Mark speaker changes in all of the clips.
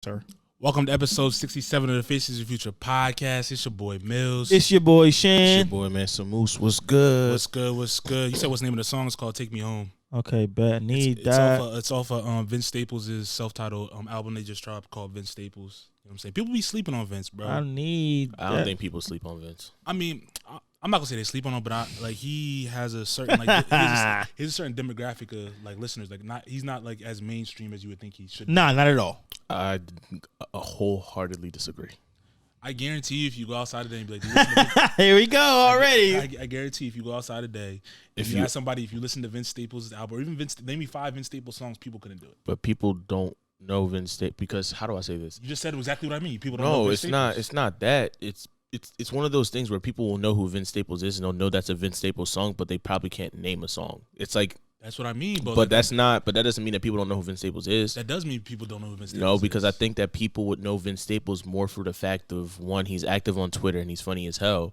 Speaker 1: Sir.
Speaker 2: Welcome to episode 67 of the Faces of Future podcast. It's your boy Mills.
Speaker 1: It's your boy Shan.
Speaker 3: It's your boy, man. Samoose, what's good?
Speaker 2: What's good? What's good? You said what's the name of the song? It's called "Take Me Home."
Speaker 1: Okay, bet.
Speaker 2: It's off of Vince Staples' self-titled album they just dropped called Vince Staples. You know what I'm saying? People be sleeping on Vince, bro.
Speaker 1: I
Speaker 3: don't think people sleep on Vince.
Speaker 2: I mean, I'm not gonna say they sleep on him, but he has a certain he has a certain demographic of like listeners. Like he's not like as mainstream as you would think he should be.
Speaker 1: Nah, not at all.
Speaker 3: I wholeheartedly disagree.
Speaker 2: I guarantee you, if you go outside today and be like, do you listen to
Speaker 1: Here we go already.
Speaker 2: I guarantee if you go outside today, if you ask somebody if you listen to Vince Staples' album or even name me 5 Vince Staples songs, people couldn't do it.
Speaker 3: But people don't know Vince Staples because how do I say this?
Speaker 2: You just said exactly what I mean. People don't know Vince Staples.
Speaker 3: No, it's not that. It's one of those things where people will know who Vince Staples is and they'll know that's a Vince Staples song, but they probably can't name a song. It's like
Speaker 2: that's what I mean.
Speaker 3: But that doesn't mean that people don't know who Vince Staples is.
Speaker 2: That does mean people don't know who Vince Staples is.
Speaker 3: No, because I think that people would know Vince Staples more for the fact of, one, he's active on Twitter and he's funny as hell,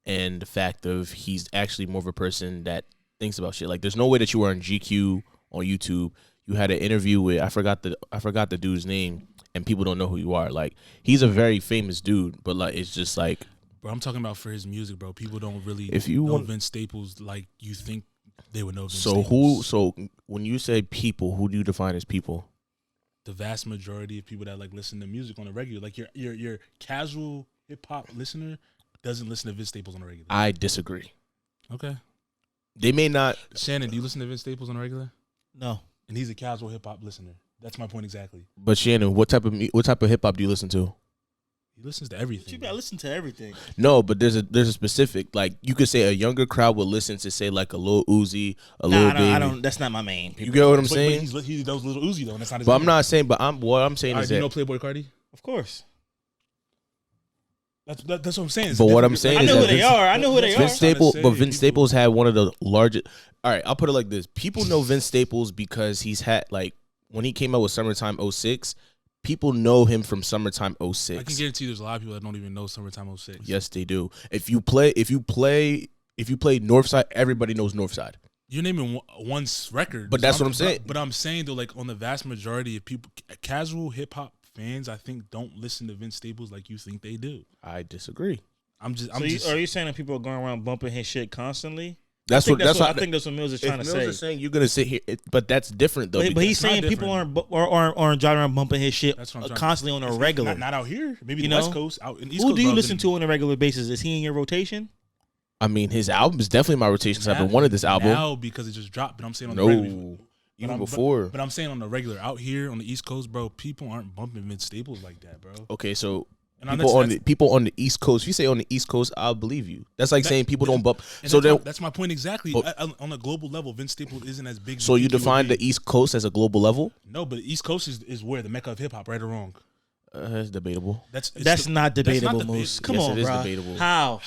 Speaker 3: and the fact of he's actually more of a person that thinks about shit. Like, there's no way that you were on GQ on YouTube. You had an interview with I forgot the dude's name, and people don't know who you are. Like, he's a very famous dude, but like it's just like,
Speaker 2: bro, I'm talking about for his music, bro. People don't really
Speaker 3: know
Speaker 2: Vince Staples like you think they would know Vince
Speaker 3: Staples.
Speaker 2: So
Speaker 3: when you say people, who do you define as people?
Speaker 2: The vast majority of people that like listen to music on a regular, like your casual hip hop listener doesn't listen to Vince Staples on a regular.
Speaker 3: I disagree.
Speaker 2: Okay.
Speaker 3: They may not.
Speaker 2: Shannon, do you listen to Vince Staples on a regular?
Speaker 1: No.
Speaker 2: And he's a casual hip hop listener. That's my point exactly.
Speaker 3: But Shannon, what type of hip hop do you listen to?
Speaker 2: He listens to everything.
Speaker 1: You gotta listen to everything.
Speaker 3: No, but there's a specific, like, you could say a younger crowd would listen to, say, like a Lil Uzi, Lil Baby.
Speaker 1: I don't. That's not my main.
Speaker 3: You get what I'm saying?
Speaker 2: But he does Lil Uzi though, and that's not his.
Speaker 3: But
Speaker 2: name.
Speaker 3: I'm not saying. But what I'm saying is
Speaker 2: do
Speaker 3: that
Speaker 2: you know Playboy Cardi?
Speaker 1: Of course.
Speaker 2: That's what I'm saying.
Speaker 3: But what I'm saying is
Speaker 1: I know
Speaker 3: that
Speaker 1: who they are. I know who they are.
Speaker 3: Vince Staples had one of the largest. All right, I'll put it like this: people know Vince Staples because he's had, like, when he came out with Summertime 06. People know him from Summertime 06.
Speaker 2: I can guarantee there's a lot of people that don't even know Summertime 06.
Speaker 3: Yes, they do. If you play Northside, everybody knows Northside.
Speaker 2: You're naming one record.
Speaker 3: But that's what I'm saying.
Speaker 2: But I'm saying though, like on the vast majority of people, casual hip hop fans, I think don't listen to Vince Staples like you think they do.
Speaker 3: I disagree.
Speaker 1: Are you saying that people are going around bumping his shit constantly?
Speaker 3: I
Speaker 1: think that's what Mills is trying to say.
Speaker 3: Mills is saying you're gonna sit here, but that's different though.
Speaker 1: But he's saying people aren't driving around bumping his shit constantly on a regular.
Speaker 2: Not out here. Maybe the West Coast. Out in the East
Speaker 1: Who
Speaker 2: Coast,
Speaker 1: do you listen to on a regular basis? Is he in your rotation?
Speaker 3: I mean, his album is definitely my rotation because I've been wanting this album
Speaker 2: now because it just dropped. But I'm saying on the regular,
Speaker 3: even before.
Speaker 2: But I'm saying on the regular out here on the East Coast, bro, people aren't bumping Vince Staples like that, bro.
Speaker 3: Okay, so. People on the East Coast. If you say on the East Coast, I'll believe you. That's like saying people don't bump. So
Speaker 2: that's my point exactly. On a global level, Vince Staples isn't as big.
Speaker 3: So you define the East Coast as a global level?
Speaker 2: No, but the East Coast is where the Mecca of Hip-hop, right or wrong?
Speaker 3: That's debatable.
Speaker 1: That's not debatable, Moose. Come on, bro.
Speaker 3: Debatable.
Speaker 1: How?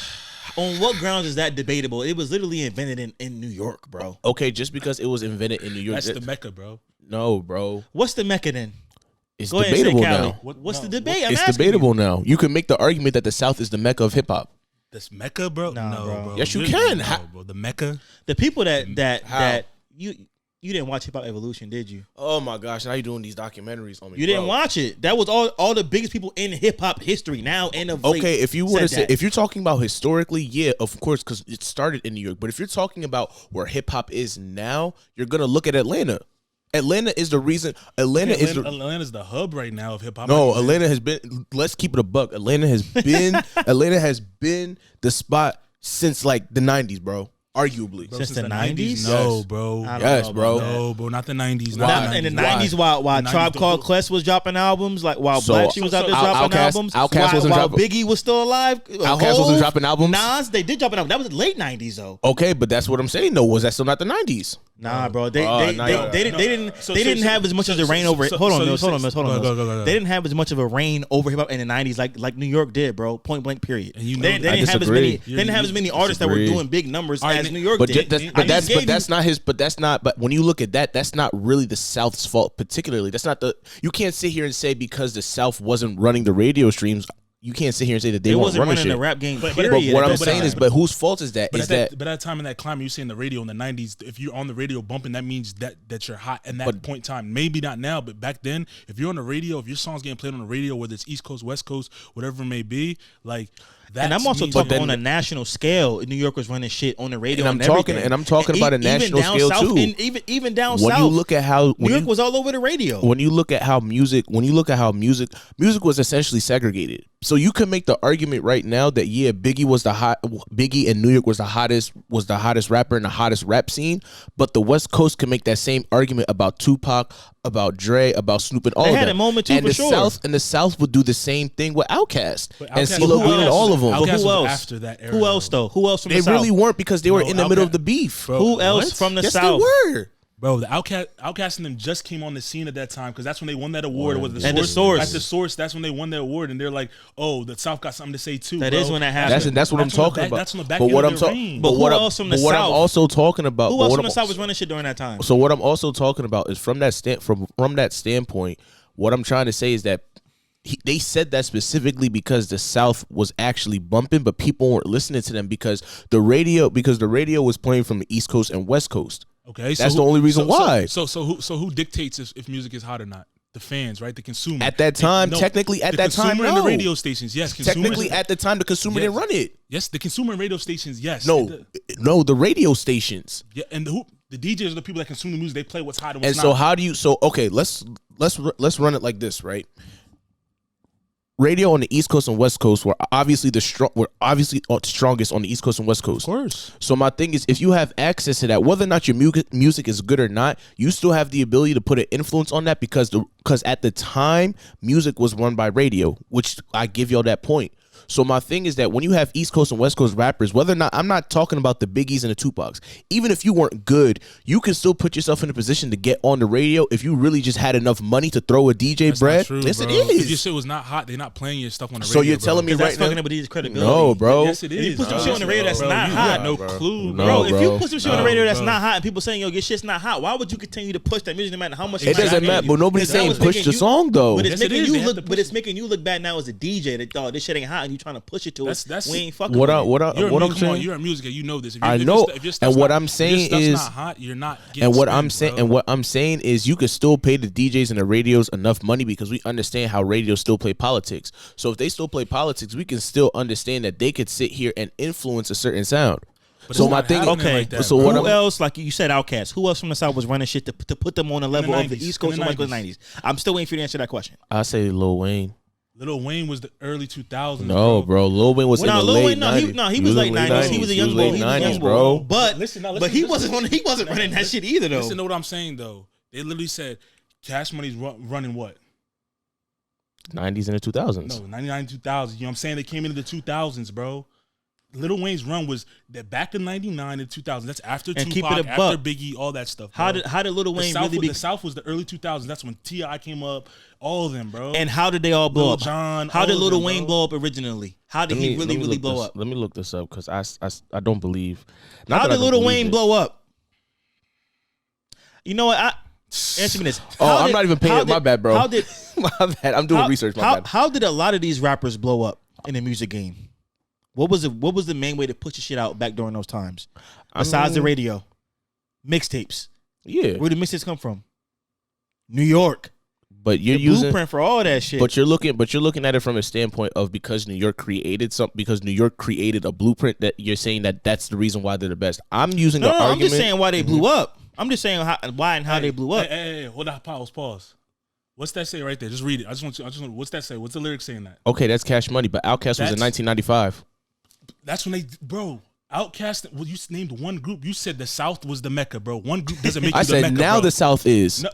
Speaker 1: On what grounds is that debatable? It was literally invented in New York, bro.
Speaker 3: Okay, just because it was invented in New York.
Speaker 2: That's the Mecca, bro.
Speaker 3: No, bro.
Speaker 1: What's the Mecca then?
Speaker 3: It's debatable now.
Speaker 1: What's the debate?
Speaker 3: It's debatable now. You can make the argument that the South is the Mecca of hip hop.
Speaker 2: That's Mecca, bro?
Speaker 1: No, bro.
Speaker 3: Yes, you can.
Speaker 2: No, bro. The Mecca.
Speaker 1: The people that you didn't watch Hip Hop Evolution, did you?
Speaker 3: Oh my gosh! Now you doing these documentaries on me.
Speaker 1: You didn't watch it. That was all the biggest people in hip hop history now and of late.
Speaker 3: Okay, if you want to say, if you're talking about historically, yeah, of course, because it started in New York. But if you're talking about where hip hop is now, you're gonna look at Atlanta. Atlanta is the reason. Atlanta's
Speaker 2: the hub right now of hip hop.
Speaker 3: No, Atlanta has been. Let's keep it a buck. Atlanta has been the spot since like the 90s, bro. Arguably.
Speaker 1: Since the 90s?
Speaker 2: No, bro.
Speaker 3: Yes, bro.
Speaker 2: No, bro. Not the 90s.
Speaker 1: In the 90s, while Tribe Called Quest was dropping albums, like while Black Sheep was out there dropping albums, while Biggie was still alive,
Speaker 3: Outkast wasn't dropping albums.
Speaker 1: Nas, they did drop an album. That was the late 90s, though.
Speaker 3: Okay, but that's what I'm saying, though. Was that still not the 90s?
Speaker 1: Nah, bro. They didn't have as much as a reign over it. Hold on, Mills. They didn't have as much of a reign over hip hop in the 90s like New York did, bro. Point blank, period. They didn't have as many artists that were doing big numbers as New York did.
Speaker 3: But when you look at that, that's not really the South's fault particularly. That's not you can't sit here and say because the South wasn't running the radio streams. You can't sit here and say that they
Speaker 1: wasn't
Speaker 3: running
Speaker 1: running
Speaker 3: shit.
Speaker 1: the rap game.
Speaker 3: But what I'm saying is, but whose fault is that?
Speaker 2: But at that time in that climate, you saying the radio in the 90s, if you're on the radio bumping, that means that you're hot in that point in time. Maybe not now, but back then, if you're on the radio, if your song's getting played on the radio, whether it's East Coast, West Coast, whatever it may be, like that.
Speaker 1: And I'm also talking on a national scale. New York was running shit on the radio,
Speaker 3: and I'm talking about a national scale
Speaker 1: south,
Speaker 3: too.
Speaker 1: And even down south,
Speaker 3: when you look at how
Speaker 1: New York was all over the radio.
Speaker 3: When you look at how music was essentially segregated. So you can make the argument right now that Biggie and New York was the hottest rapper in the hottest rap scene, but the West Coast can make that same argument about Tupac, about Dre, about Snoop, and all of that.
Speaker 1: They had a moment too,
Speaker 3: and
Speaker 1: for sure.
Speaker 3: The South would do the same thing with Outkast and CeeLo Green and all of them.
Speaker 1: But who else?
Speaker 2: After that era,
Speaker 1: who else though? Who else from the South?
Speaker 3: They really weren't, because they were in the middle of the beef.
Speaker 1: Bro, who else from the South?
Speaker 3: Yes, they were.
Speaker 2: Bro, the Outkast and them just came on the scene at that time because that's when they won that award.
Speaker 1: At the Source.
Speaker 2: At the Source, that's when they won that award, and they're like, "Oh, the South got something to say too."
Speaker 1: That is when that happened.
Speaker 3: That's what I'm talking about.
Speaker 2: That's on the back
Speaker 3: but
Speaker 2: end of their reign.
Speaker 1: But who else from the South?
Speaker 3: What I'm also talking about.
Speaker 1: Who else from the South was running shit during that time?
Speaker 3: So what I'm also talking about is from that standpoint. What I'm trying to say is that they said that specifically because the South was actually bumping, but people weren't listening to them because the radio was playing from the East Coast and West Coast.
Speaker 2: Okay,
Speaker 3: that's the only reason why.
Speaker 2: So who dictates if music is hot or not? The fans, right? The consumer.
Speaker 3: At that time, technically, at that time, no.
Speaker 2: The consumer and the radio stations, yes.
Speaker 3: Technically, at the time, the consumer didn't run it.
Speaker 2: Yes, the consumer and radio stations, yes.
Speaker 3: No, the radio stations.
Speaker 2: Yeah, and the DJs are the people that consume the music. They play what's hot and what's not.
Speaker 3: And so how do you? So okay, let's run it like this, right? Radio on the East Coast and West Coast were obviously strongest on the East Coast and West Coast.
Speaker 2: Of course.
Speaker 3: So my thing is, if you have access to that, whether or not your music is good or not, you still have the ability to put an influence on that because at the time music was run by radio, which I give y'all that point. So my thing is that when you have East Coast and West Coast rappers, whether or not, I'm not talking about the Biggies and the Tupacs, even if you weren't good, you can still put yourself in a position to get on the radio if you really just had enough money to throw a DJ bread. Yes,
Speaker 2: bro.
Speaker 3: it is.
Speaker 2: If your shit was not hot, they're not playing your stuff on the radio.
Speaker 3: So you're telling me right
Speaker 1: that's
Speaker 3: now?
Speaker 1: fucking up with DJ's credibility.
Speaker 3: No, bro.
Speaker 2: Yes, it is.
Speaker 1: If you put some shit on the radio that's not
Speaker 2: you
Speaker 1: hot,
Speaker 2: got no clue,
Speaker 3: No,
Speaker 1: If you put some shit on the radio that's
Speaker 2: bro.
Speaker 1: not hot and people saying, yo, your shit's not hot, why would you continue to push that music no matter how much
Speaker 3: It doesn't matter, but nobody's saying push the song though.
Speaker 1: But it's
Speaker 2: Yes,
Speaker 1: making
Speaker 2: it is.
Speaker 1: you
Speaker 2: They have
Speaker 1: look.
Speaker 2: to
Speaker 1: But
Speaker 2: push
Speaker 1: it's making you look bad now as a DJ that this shit ain't hot and you trying to push it to us. We ain't fucking.
Speaker 3: What
Speaker 1: with it.
Speaker 3: I'm saying,
Speaker 2: you're a music, you know this.
Speaker 3: I know, and what I'm
Speaker 2: if your
Speaker 3: saying
Speaker 2: stuff's
Speaker 3: is,
Speaker 2: not hot, you're not.
Speaker 3: and what I'm saying is, you could still pay the DJs and the radios enough money because we understand how radios still play politics. So if they still play politics, we can still understand that they could sit here and influence a certain sound.
Speaker 2: But
Speaker 3: so my thing,
Speaker 2: okay.
Speaker 3: Like that, so what
Speaker 1: who else? Like you said, Outkast. Who else from the South was running shit to put them on the level of the
Speaker 2: 90s,
Speaker 1: East Coast and West Coast 90s? I'm still waiting for you to answer that question.
Speaker 3: I say Lil Wayne.
Speaker 2: Lil Wayne was the early 2000s.
Speaker 3: No, bro. Lil Wayne was in the late 90s.
Speaker 1: He was late 90s. He was a young boy.
Speaker 3: He was late 90s, bro.
Speaker 1: But he wasn't running that shit either, though.
Speaker 2: Listen to what I'm saying, though. They literally said Cash Money's running what?
Speaker 3: 90s and the 2000s.
Speaker 2: No, 99, 2000. You know what I'm saying? They came into the 2000s, bro. Lil Wayne's run was that back in 99 and 2000. That's after
Speaker 1: and
Speaker 2: Tupac, after Biggie, all that stuff. Bro.
Speaker 1: How did Lil Wayne really be?
Speaker 2: The South was the early 2000s. That's when T.I. came up. All of them, bro.
Speaker 1: And how did they all blow up?
Speaker 2: John,
Speaker 1: how did Lil Wayne blow up originally? How did he really blow up?
Speaker 3: Let me look this up because I don't believe.
Speaker 1: How did Lil Wayne blow up? You know what? Answer me this.
Speaker 3: I'm not even paying it. My bad, bro. My bad. I'm doing research. My bad.
Speaker 1: How did a lot of these rappers blow up in the music game? What was the main way to push the shit out back during those times? Besides the radio, mixtapes.
Speaker 3: Yeah,
Speaker 1: where did mixtapes come from? New York.
Speaker 3: But you're
Speaker 1: using blueprint for all that shit.
Speaker 3: But you're looking at it from a standpoint of because New York created a blueprint that you're saying that's the reason why they're the best. I'm using the argument.
Speaker 1: I'm just saying why they blew up. I'm just saying why and how they blew up.
Speaker 2: Hey, hold on, pause. What's that say right there? Just read it. I just want. What's that say? What's the lyric saying that?
Speaker 3: Okay, that's Cash Money, but Outkast was in 1995.
Speaker 2: That's when Outkast. Well, you named one group. You said the South was the Mecca, bro. One group doesn't make you the Mecca. I said
Speaker 3: now the South is. No,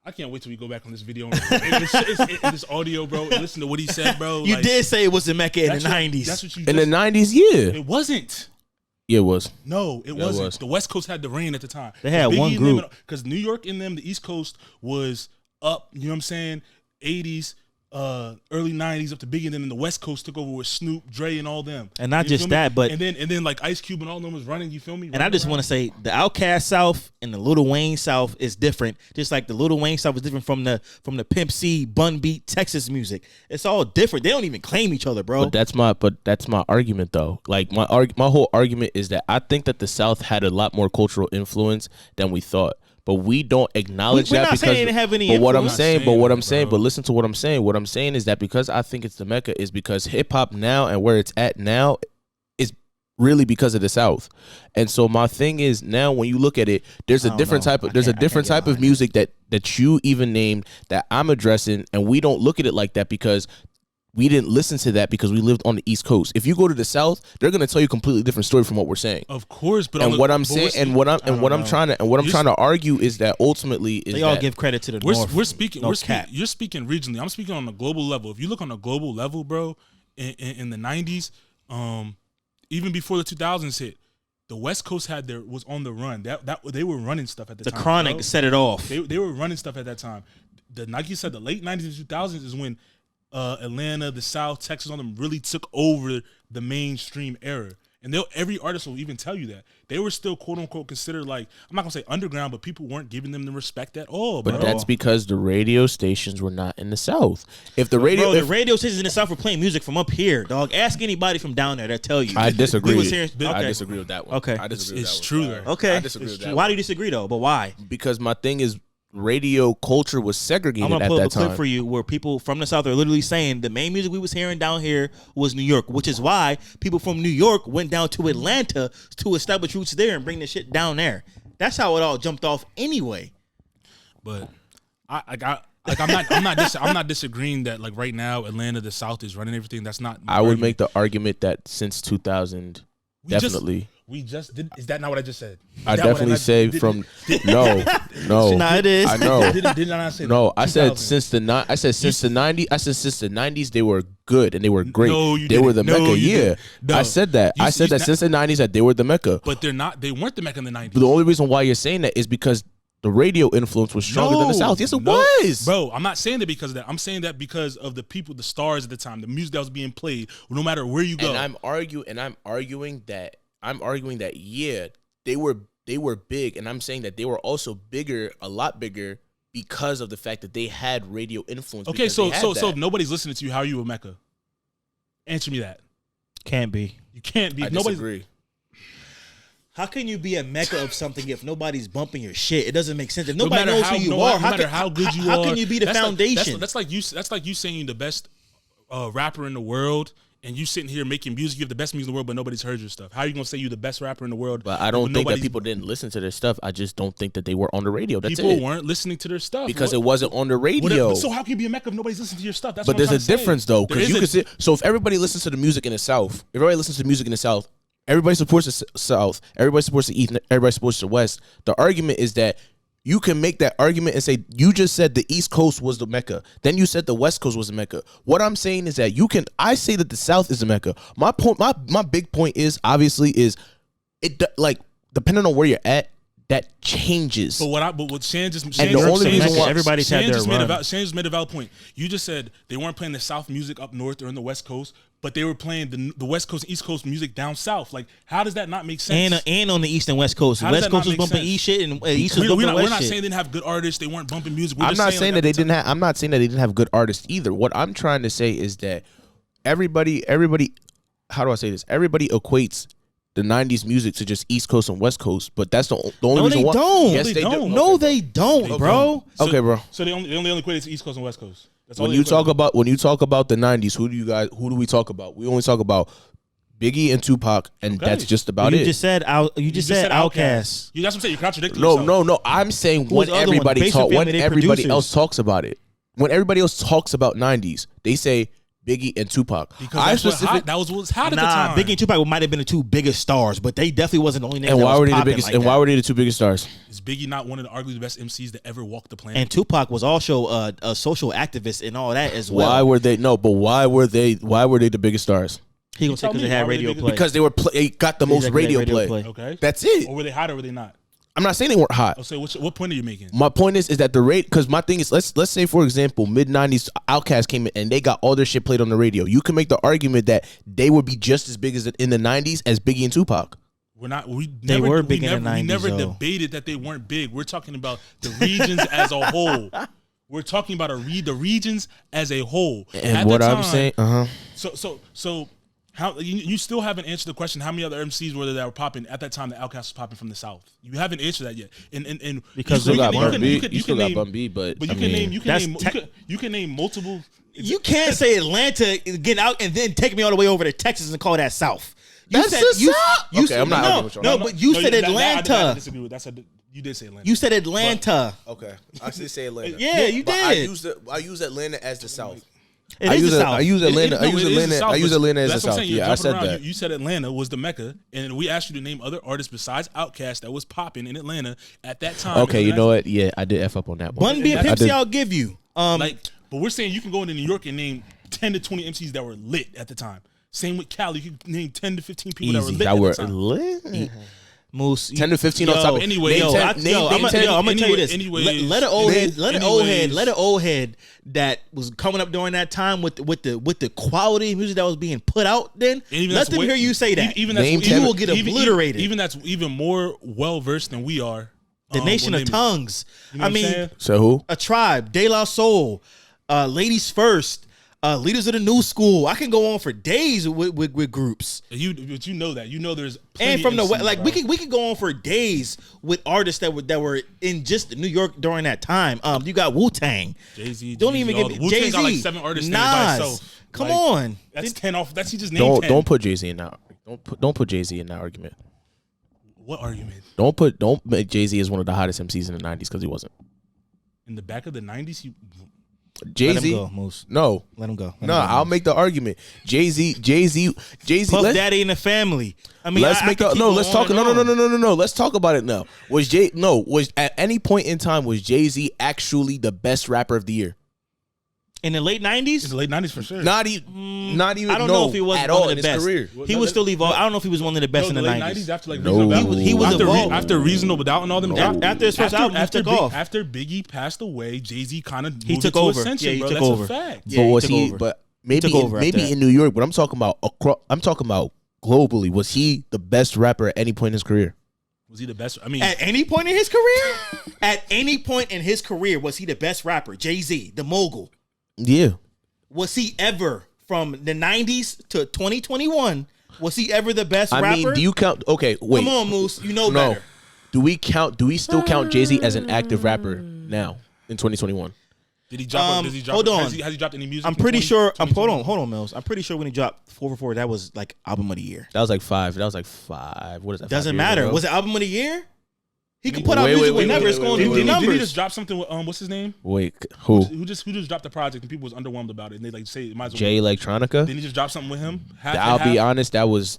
Speaker 2: I can't wait till we go back on this video and this audio, bro. And listen to what he said, bro.
Speaker 1: You did say it was the Mecca in the 90s.
Speaker 2: That's what you.
Speaker 3: In the 90s, yeah.
Speaker 2: It wasn't.
Speaker 3: Yeah, it was.
Speaker 2: No, it wasn't. Was. The West Coast had the reign at the time.
Speaker 1: They had one group
Speaker 2: because New York and them, the East Coast was up. You know what I'm saying? 80s. early 90s up to Biggie, and then the West Coast took over with Snoop, Dre, and all them.
Speaker 1: And not just that, but
Speaker 2: and then like Ice Cube and all them was running. You feel me?
Speaker 1: And I just want to say the Outkast South and the Lil Wayne South is different. Just like the Lil Wayne South is different from the Pimp C, Bun Beat, Texas music. It's all different. They don't even claim each other, bro.
Speaker 3: But that's my argument though. Like my whole argument is that I think that the South had a lot more cultural influence than we thought. But we don't acknowledge that because.
Speaker 1: Saying they didn't have any
Speaker 3: but what I'm
Speaker 1: influence.
Speaker 3: saying, but what I'm saying, but listen to what I'm saying. What I'm saying is that because I think it's the Mecca is because hip hop now and where it's at now is really because of the South. And so my thing is now when you look at it, there's a different type of music that you even named that I'm addressing, and we don't look at it like that because we didn't listen to that because we lived on the East Coast. If you go to the South, they're gonna tell you a completely different story from what we're saying.
Speaker 2: Of course, but
Speaker 3: what I'm trying to argue is that ultimately is
Speaker 1: they all give credit to the North.
Speaker 2: You're speaking regionally. I'm speaking on a global level. If you look on a global level, bro, in the 90s, even before the 2000s hit, the West Coast was on the run. That they were running stuff at the time.
Speaker 1: The Chronic set it off.
Speaker 2: They were running stuff at that time. Like you said, the late 90s and 2000s is when Atlanta, the South, Texas, all them really took over the mainstream era. And every artist will even tell you that. They were still, quote unquote, considered like, I'm not going to say underground, but people weren't giving them the respect at all.
Speaker 3: But that's because the radio stations were not in the South. If the radio
Speaker 1: stations in the South were playing music from up here, dog. Ask anybody from down there, they'll tell you.
Speaker 3: I disagree.
Speaker 1: I
Speaker 3: disagree with that one.
Speaker 1: Okay.
Speaker 2: It's true, though.
Speaker 1: Okay.
Speaker 3: I disagree with that one.
Speaker 1: Why do you disagree, though? But why?
Speaker 3: Because my thing is, radio culture was segregated at that time. I'm gonna pull up a clip
Speaker 1: for you where people from the South are literally saying the main music we was hearing down here was New York, which is why people from New York went down to Atlanta to establish roots there and bring the shit down there. That's how it all jumped off anyway.
Speaker 2: But I'm not disagreeing that like right now Atlanta, the South is running everything. That's not.
Speaker 3: I would make the argument that since 2000, definitely.
Speaker 2: We just did. Is that not what I just said?
Speaker 3: I definitely say from no.
Speaker 1: Nah, it is.
Speaker 3: I know.
Speaker 2: Did I not say
Speaker 3: no?
Speaker 2: That?
Speaker 3: I said since the 90s. I said since the 90s they were good and they were great.
Speaker 2: No, you
Speaker 3: they were the Mecca. Yeah,
Speaker 2: no.
Speaker 3: I said that. I said that since the 90s that they were the Mecca.
Speaker 2: But they're not. They weren't the Mecca in the 90s.
Speaker 3: But the only reason why you're saying that is because the radio influence was stronger than the South. Yes, it was.
Speaker 2: Bro, I'm not saying that because of that. I'm saying that because of the people, the stars at the time, the music that was being played, no matter where you go.
Speaker 3: And I'm arguing that yeah, they were big, and I'm saying that they were also bigger, a lot bigger, because of the fact that they had radio influence.
Speaker 2: Okay, so if nobody's listening to you, how are you a Mecca? Answer me that.
Speaker 1: Can't be.
Speaker 2: You can't be.
Speaker 3: I disagree.
Speaker 1: How can you be a Mecca of something if nobody's bumping your shit? It doesn't make sense. If nobody knows who you are,
Speaker 2: no matter how good you are,
Speaker 1: how can you be the foundation?
Speaker 2: That's like you saying the best rapper in the world, and you sitting here making music. You have the best music in the world, but nobody's heard your stuff. How are you gonna say you're the best rapper in the world?
Speaker 3: But I don't think that people didn't listen to their stuff. I just don't think that they were on the radio. That's
Speaker 2: people weren't listening to their stuff
Speaker 3: because it wasn't on the radio.
Speaker 2: So how can you be a Mecca if nobody's listening to your stuff? That's
Speaker 3: but
Speaker 2: what
Speaker 3: there's a difference though, because you can say so. If everybody listens to the music in the South, everybody supports the South, everybody supports the East, everybody supports the West. The argument is that you can make that argument and say, you just said the East Coast was the Mecca. Then you said the West Coast was the Mecca. What I'm saying is that I say that the South is the Mecca. My point, my big point is, obviously, is it like, depending on where you're at, that changes.
Speaker 2: But what Shan just
Speaker 3: and the only reason why
Speaker 1: everybody's had their run.
Speaker 2: Shan just made a valid point. You just said they weren't playing the South music up north or in the West Coast, but they were playing the West Coast and East Coast music down south. Like, how does that not make sense?
Speaker 1: And on the East and West Coast. West Coast was bumping East shit and East was bumping West shit.
Speaker 2: We're not saying they didn't have good artists. They weren't bumping music.
Speaker 3: I'm not saying that they didn't have good artists either. What I'm trying to say is that everybody, how do I say this? Everybody equates the 90s music to just East Coast and West Coast, but that's the only reason why.
Speaker 1: Don't.
Speaker 3: Yes, they do.
Speaker 1: No, they don't, bro.
Speaker 3: Okay, bro.
Speaker 2: So they only equate it to East Coast and West Coast.
Speaker 3: When you talk about the 90s, who do we talk about? We only talk about Biggie and Tupac, and that's just about it.
Speaker 1: You just said Outkast.
Speaker 2: That's what I'm saying. You're contradicting
Speaker 3: yourself. No. I'm saying when everybody else talks about it, when everybody else talks about 90s, they say Biggie and Tupac.
Speaker 2: Because that was what was hot at the time.
Speaker 1: Biggie and Tupac might have been the two biggest stars, but they definitely wasn't the only name.
Speaker 3: And why were they the biggest? And why were they the two biggest stars?
Speaker 2: Is Biggie not one of the arguably the best MCs that ever walked the planet?
Speaker 1: And Tupac was also a social activist and all that as well.
Speaker 3: Why were they? No, but why were they the biggest stars?
Speaker 1: He gonna say because they had radio play.
Speaker 3: Because they got the most radio play.
Speaker 2: Okay,
Speaker 3: that's it.
Speaker 2: Or were they hot or were they not?
Speaker 3: I'm not saying they weren't hot.
Speaker 2: Oh, so what point are you making?
Speaker 3: My point is that the rate, because my thing is, let's say for example, mid-90s Outkast came in and they got all their shit played on the radio. You can make the argument that they would be just as big as in the 90s as Biggie and Tupac.
Speaker 1: They were big in the 90s.
Speaker 2: We never debated that they weren't big. We're talking about the regions as a whole. We're talking about the regions as a whole.
Speaker 3: And at what I'm saying,
Speaker 2: So how you still haven't answered the question? How many other MCs were there that were popping at that time? The Outkast was popping from the South. You haven't answered that yet. And
Speaker 3: because you got Bun B, you still got Bun B, but
Speaker 2: you can name multiple.
Speaker 1: You can't say Atlanta get out and then take me all the way over to Texas and call that South.
Speaker 3: That's the South. Okay, I'm not arguing with you.
Speaker 1: No, but you said Atlanta.
Speaker 2: I disagree with that. You did say Atlanta.
Speaker 1: You said Atlanta.
Speaker 3: Okay, I did say Atlanta.
Speaker 1: Yeah, you did.
Speaker 3: I use Atlanta as the South.
Speaker 1: I use
Speaker 3: Atlanta as the South. Yeah, I said that.
Speaker 2: You said Atlanta was the Mecca, and we asked you to name other artists besides Outkast that was popping in Atlanta at that time.
Speaker 3: Okay, you know what? Yeah, I did F up on that one.
Speaker 1: Bun B and Pimp C, I'll give you.
Speaker 2: But we're saying you can go into New York and name 10 to 20 MCs that were lit at the time. Same with Cali. You can name 10 to 15 people that were lit at the time.
Speaker 1: Moose,
Speaker 3: 10 to 15 on top.
Speaker 2: Anyway,
Speaker 1: I'm gonna tell you this.
Speaker 2: Anyway,
Speaker 1: let an old head that was coming up during that time with the quality of music that was being put out. Then let them hear you say that.
Speaker 2: Even
Speaker 1: you will get obliterated.
Speaker 2: Even that's even more well versed than we are.
Speaker 1: The Nation of Tongues.
Speaker 2: You know I mean,
Speaker 3: so who?
Speaker 1: A Tribe, De La Soul, Ladies First. Leaders of the New School. I can go on for days with groups.
Speaker 2: But you know that. You know there's
Speaker 1: and from the West, we could go on for days with artists that were in just New York during that time. You got Wu-Tang.
Speaker 2: Jay-Z.
Speaker 1: Don't even get Jay-Z.
Speaker 2: Got like 7 artists
Speaker 1: Nas.
Speaker 2: by itself.
Speaker 1: Come on.
Speaker 2: That's 10 off. That's he just named 10.
Speaker 3: Don't put Jay-Z in that. Don't put Jay-Z in that argument.
Speaker 2: What argument?
Speaker 3: Don't make Jay-Z as one of the hottest MCs in the 90s because he wasn't.
Speaker 2: In the back of the 90s,
Speaker 3: Jay-Z,
Speaker 1: let him go, Moose.
Speaker 3: No,
Speaker 1: let him go.
Speaker 3: I'll make the argument. Jay-Z.
Speaker 1: Puff Daddy in the family. I mean,
Speaker 3: let's talk. No. Let's talk about it now. Was at any point in time was Jay-Z actually the best rapper of the year?
Speaker 1: In the late 90s?
Speaker 2: In the late 90s for sure.
Speaker 3: Not even. I don't
Speaker 1: know if he was
Speaker 3: at all
Speaker 1: in
Speaker 3: his
Speaker 1: best.
Speaker 3: career.
Speaker 1: He was still evolved. I don't know if he was one of the best in the 90s.
Speaker 2: After
Speaker 1: he was evolved.
Speaker 2: After Reasonable Doubt and all them.
Speaker 1: After his first album, he took off.
Speaker 2: After Biggie passed away, Jay-Z kind of
Speaker 1: moved into ascension,
Speaker 2: he
Speaker 1: bro.
Speaker 2: That's
Speaker 1: over.
Speaker 2: a fact.
Speaker 3: But was he? But maybe in New York. But I'm talking about globally. Was he the best rapper at any point in his career?
Speaker 2: Was he the best? I mean,
Speaker 1: at any point in his career? At any point in his career, was he the best rapper? Jay-Z, the mogul.
Speaker 3: Yeah.
Speaker 1: Was he ever, from the 90s to 2021, was he ever the best rapper?
Speaker 3: I mean, do you count? Okay, wait.
Speaker 1: Come on, Moose. You know better.
Speaker 3: Do we still count Jay-Z as an active rapper now in 2021?
Speaker 2: Did he drop?
Speaker 1: Hold on.
Speaker 2: Has he dropped any music?
Speaker 1: I'm pretty sure. Hold on, Mills. I'm pretty sure when he dropped 444, that was like album of the year.
Speaker 3: That was like 5. What is that?
Speaker 1: Doesn't matter. Was it album of the year? He could put out music whenever. It's going to do the numbers.
Speaker 2: Did he just drop something with what's his name?
Speaker 3: Wait, who?
Speaker 2: Who just dropped the project and people was underwhelmed about it and they like say it might as well.
Speaker 3: Jay Electronica.
Speaker 2: Didn't he just drop something with him?
Speaker 3: I'll be honest, that was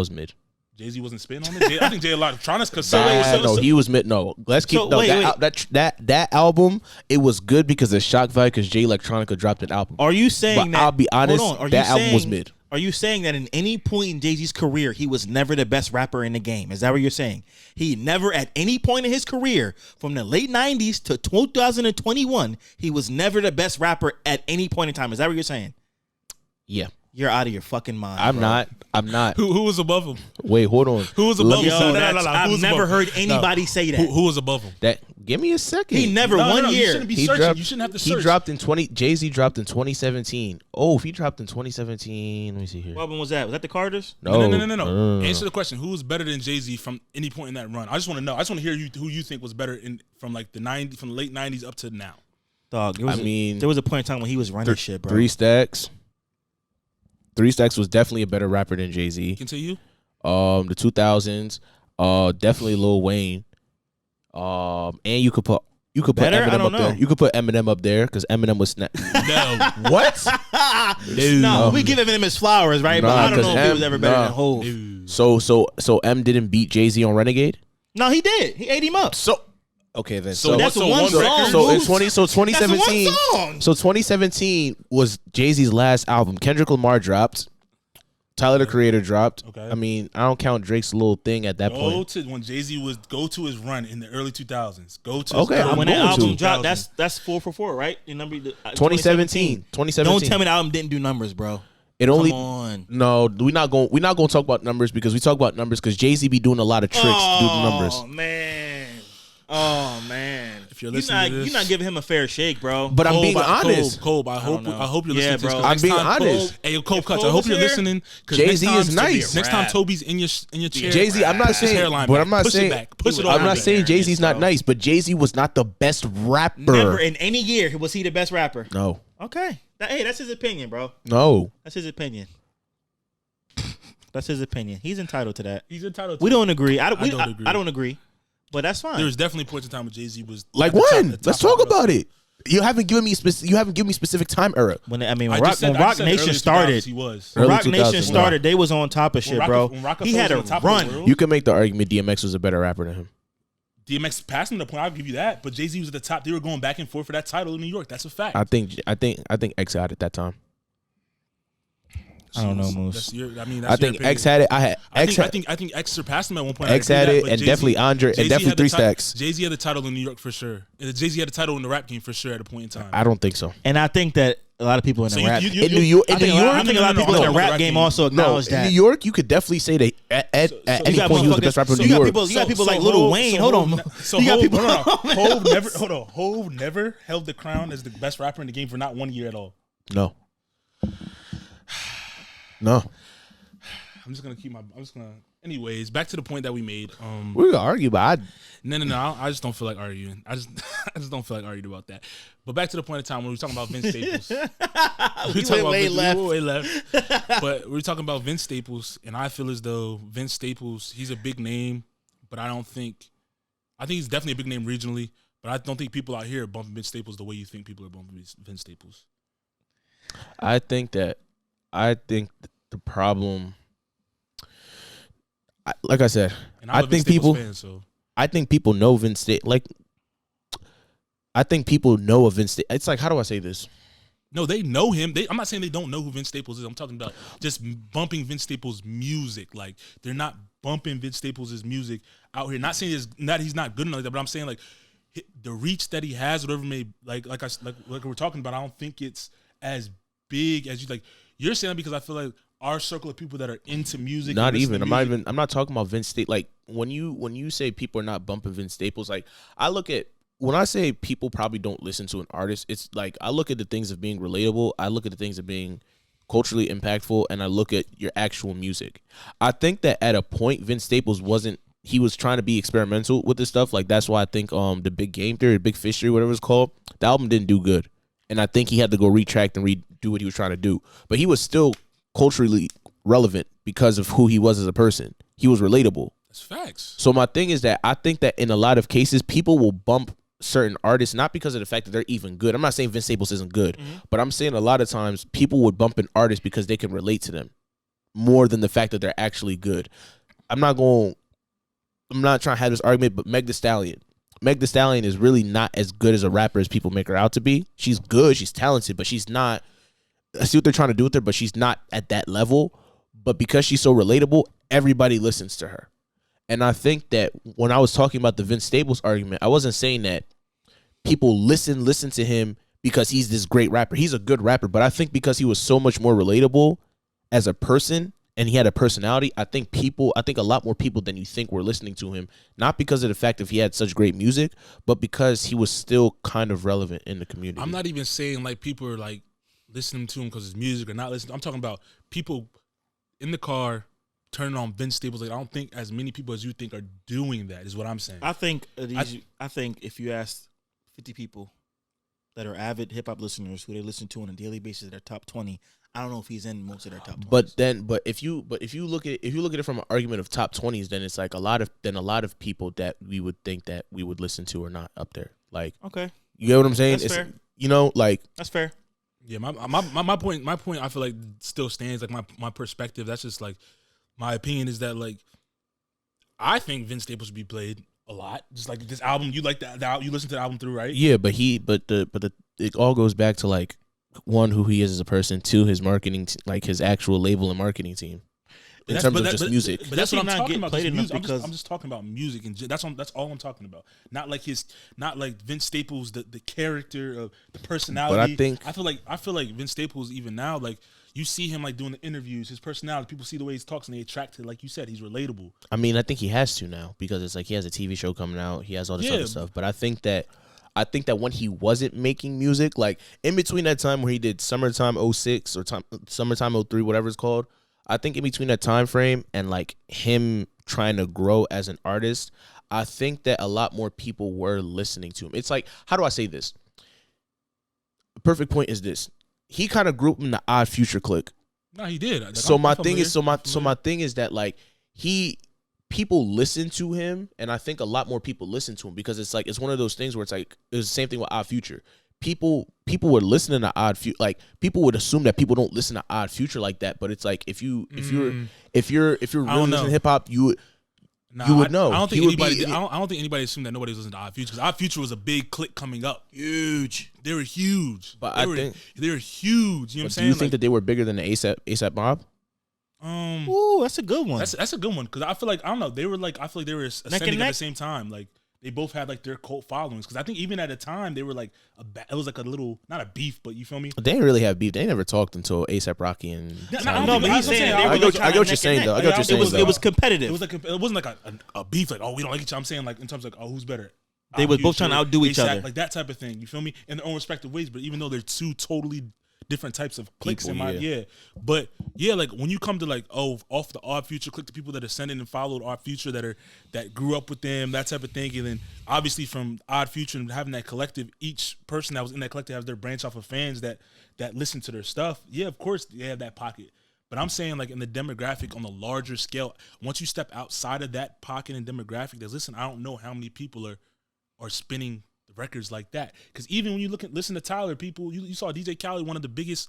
Speaker 3: mid.
Speaker 2: Jay-Z wasn't spitting on it. I think Jay Electronica.
Speaker 3: No, he was mid. No, let's keep that album. It was good because of shock value because Jay Electronica dropped an album.
Speaker 1: Are you saying that?
Speaker 3: I'll be honest, that album was mid.
Speaker 1: Are you saying that in any point in Jay-Z's career, he was never the best rapper in the game? Is that what you're saying? He never, at any point in his career, from the late 90s to 2021, he was never the best rapper at any point in time. Is that what you're saying?
Speaker 3: Yeah.
Speaker 1: You're out of your fucking mind.
Speaker 3: I'm not.
Speaker 2: Who was above him?
Speaker 3: Wait, hold on.
Speaker 2: Who was above him?
Speaker 1: I've never heard anybody say that.
Speaker 2: Who was above him?
Speaker 3: Give me a second.
Speaker 1: He never one year.
Speaker 2: You shouldn't be searching. You shouldn't have to search.
Speaker 3: He dropped in Jay-Z dropped in 2017. Oh, if he dropped in 2017, let me see here.
Speaker 1: What album was that? Was that the Carters?
Speaker 2: No. Answer the question. Who was better than Jay-Z from any point in that run? I just want to know. I just want to hear who you think was better from like the late 90s up to now.
Speaker 1: Dog. There was a point in time when he was running shit, bro.
Speaker 3: 3 Stacks. 3 Stacks was definitely a better rapper than Jay-Z.
Speaker 2: Continue.
Speaker 3: The 2000s, definitely Lil Wayne. And you could put Eminem up there. You could put Eminem up there because Eminem was
Speaker 2: no.
Speaker 3: What?
Speaker 1: No, we give Eminem his flowers, right? But I don't know if he was ever better than Hov.
Speaker 3: So M didn't beat Jay-Z on Renegade?
Speaker 1: No, he did. He ate him up.
Speaker 3: Okay, then.
Speaker 1: So that's one song.
Speaker 3: So 2017. So 2017 was Jay-Z's last album. Kendrick Lamar dropped. Tyler the Creator dropped.
Speaker 2: Okay.
Speaker 3: I mean, I don't count Drake's little thing at that point.
Speaker 2: When Jay-Z go to his run in the early 2000s.
Speaker 1: When that album dropped, that's 4 for 4, right? Your number
Speaker 3: 2017.
Speaker 1: Don't tell me the album didn't do numbers, bro.
Speaker 3: It only
Speaker 1: Come on.
Speaker 3: No, we're not going to talk about numbers because we talk about numbers because Jay-Z be doing a lot of tricks to do the numbers.
Speaker 1: Oh man!
Speaker 2: If you're listening to this,
Speaker 1: you're not giving him a fair shake, bro.
Speaker 3: But I'm being honest.
Speaker 2: Cole, I hope you're listening to this.
Speaker 3: I'm being honest.
Speaker 2: Hey, Cole Cuts, I hope you're listening.
Speaker 3: Jay-Z is nice.
Speaker 2: Next time Toby's in your chair,
Speaker 3: Jay-Z, I'm not saying, but I'm not saying, I'm not saying Jay-Z's not nice, but Jay-Z was not the best rapper.
Speaker 1: Never in any year was he the best rapper.
Speaker 3: No.
Speaker 1: Okay. Hey, that's his opinion, bro.
Speaker 3: No.
Speaker 1: That's his opinion. That's his opinion. He's entitled to that.
Speaker 2: He's entitled to
Speaker 1: We don't agree. I
Speaker 2: agree.
Speaker 1: don't agree. But that's fine.
Speaker 2: There was definitely points in time when Jay-Z was
Speaker 3: like when. Let's talk about it. You haven't given me specific time era.
Speaker 1: When Rock Nation started,
Speaker 2: he was.
Speaker 1: When Rock Nation started, they was on top of shit, bro. He had a run.
Speaker 3: You can make the argument DMX was a better rapper than him.
Speaker 2: DMX passed him the point. I'll give you that. But Jay-Z was at the top. They were going back and forth for that title in New York. That's a fact.
Speaker 3: I think X had it that time.
Speaker 1: I don't know, Moose.
Speaker 3: I think X had it. I think
Speaker 2: X surpassed him at one point.
Speaker 3: X had it, and definitely Andre, and definitely 3 Stacks.
Speaker 2: Jay-Z had the title in New York for sure. And Jay-Z had the title in the rap game for sure at a point in time.
Speaker 3: I don't think so.
Speaker 1: And I think that a lot of people in the rap
Speaker 3: in New York,
Speaker 1: I think a lot of people in the rap game also acknowledge that.
Speaker 3: In New York, you could definitely say that at any point he was the best rapper in New York.
Speaker 1: You got people like Lil Wayne. Hold on.
Speaker 2: You got people. Hove never held the crown as the best rapper in the game for not 1 year at all.
Speaker 3: No.
Speaker 2: I'm just gonna anyways, back to the point that we made.
Speaker 3: We're gonna argue, but
Speaker 2: No. I just don't feel like arguing. I just don't feel like arguing about that. But back to the point of time when we were talking about Vince Staples.
Speaker 1: way left.
Speaker 2: But we were talking about Vince Staples, and I feel as though Vince Staples, he's a big name, but I think he's definitely a big name regionally, but I don't think people out here are bumping Vince Staples the way you think people are bumping Vince Staples.
Speaker 3: I think the problem, like I said, I think people know Vince Staples. Like, I think people know of Vince Staples. It's like, how do I say this?
Speaker 2: No, they know him. I'm not saying they don't know who Vince Staples is. I'm talking about just bumping Vince Staples' music. Like, they're not bumping Vince Staples' music out here. Not saying he's not good enough like that, but I'm saying like the reach that he has, whatever may like we're talking about. I don't think it's as big as you like. You're saying that because I feel like our circle of people that are into music.
Speaker 3: I'm not talking about Vince Staples. Like when you say people are not bumping Vince Staples, like when I say people probably don't listen to an artist, it's like I look at the things of being relatable. I look at the things of being culturally impactful, and I look at your actual music. I think that at a point, Vince Staples he was trying to be experimental with this stuff. Like that's why I think the Big Game Theory, Big Fish Theory, whatever it's called, the album didn't do good. And I think he had to go retract and redo what he was trying to do. But he was still culturally relevant because of who he was as a person. He was relatable.
Speaker 2: That's facts.
Speaker 3: So my thing is that I think that in a lot of cases, people will bump certain artists, not because of the fact that they're even good. I'm not saying Vince Staples isn't good, but I'm saying a lot of times people would bump an artist because they can relate to them more than the fact that they're actually good. I'm not trying to have this argument, but Meg Thee Stallion is really not as good as a rapper as people make her out to be. She's good, she's talented, but she's not. I see what they're trying to do with her, but she's not at that level. But because she's so relatable, everybody listens to her. And I think that when I was talking about the Vince Staples argument, I wasn't saying that people listen to him because he's this great rapper. He's a good rapper, but I think because he was so much more relatable as a person and he had a personality, I think a lot more people than you think were listening to him, not because of the fact that he had such great music, but because he was still kind of relevant in the community.
Speaker 2: I'm not even saying like people are like listening to him because his music or not listening. I'm talking about people in the car turning on Vince Staples. Like I don't think as many people as you think are doing that is what I'm saying.
Speaker 1: I think if you ask 50 people that are avid hip hop listeners who they listen to on a daily basis, their top 20, I don't know if he's in most of their top 20s.
Speaker 3: But if you look at it from an argument of top 20s, then it's like a lot of people that we would think that we would listen to are not up there. Like,
Speaker 1: okay,
Speaker 3: you get what I'm saying?
Speaker 1: That's fair.
Speaker 3: You know, like
Speaker 1: that's fair.
Speaker 2: Yeah, my point I feel like still stands. Like my perspective, that's just like my opinion is that like I think Vince Staples should be played a lot. Just like this album, you like that you listen to the album through, right?
Speaker 3: Yeah, but it all goes back to like one, who he is as a person, two, his marketing, like his actual label and marketing team. In terms of just music,
Speaker 2: but that's what I'm talking about. I'm just talking about music, and that's all I'm talking about. Not like Vince Staples, the character of the personality. But I feel like Vince Staples, even now, like you see him like doing the interviews, his personality. People see the way he talks, and they attract to. Like you said, he's relatable.
Speaker 3: I mean, I think he has to now because it's like he has a TV show coming out. He has all this other stuff. But I think that when he wasn't making music, like in between that time where he did Summertime 06 or Summertime 03, whatever it's called. I think in between that time frame and like him trying to grow as an artist, I think that a lot more people were listening to him. It's like, how do I say this? The perfect point is this. He kind of grew up in the Odd Future clique.
Speaker 2: No, he did. Like,
Speaker 3: so my thing is that like people listen to him, and I think a lot more people listen to him because it's like it's one of those things where it's like it was the same thing with Odd Future. People were listening to Odd Future. Like people would assume that people don't listen to Odd Future like that, but it's like if you're really listening to hip hop, you would know.
Speaker 2: I don't think anybody assumed that nobody was listening to Odd Future because Odd Future was a big clique coming up. Huge. They were huge.
Speaker 3: But
Speaker 2: they were huge. You know what I'm saying?
Speaker 3: Do you think that they were bigger than the ASAP Mob?
Speaker 1: Ooh, that's a good one.
Speaker 2: That's a good one because I feel like I don't know. They were like I feel like they were ascending at the same time. Like they both had like their cult followings because I think even at the time they were like it was like a little not a beef, but you feel me?
Speaker 3: They didn't really have beef. They never talked until ASAP Rocky and.
Speaker 1: No, but he's saying
Speaker 3: I get what you're saying though.
Speaker 1: It was competitive.
Speaker 2: It wasn't like a beef like we don't like each other. I'm saying like in terms of like who's better.
Speaker 1: They were both trying to outdo each other,
Speaker 2: like that type of thing. You feel me? In their own respective ways, but even though they're two totally different types of cliques but like when you come to like off the Odd Future clique, the people that ascended and followed Odd Future that grew up with them, that type of thing, and then obviously from Odd Future and having that collective, each person that was in that collective has their branch off of fans that listen to their stuff. Yeah, of course they have that pocket. But I'm saying like in the demographic on the larger scale, once you step outside of that pocket and demographic, I don't know how many people are spinning records like that, because even when you listen to Tyler, people you saw DJ Khaled, one of the biggest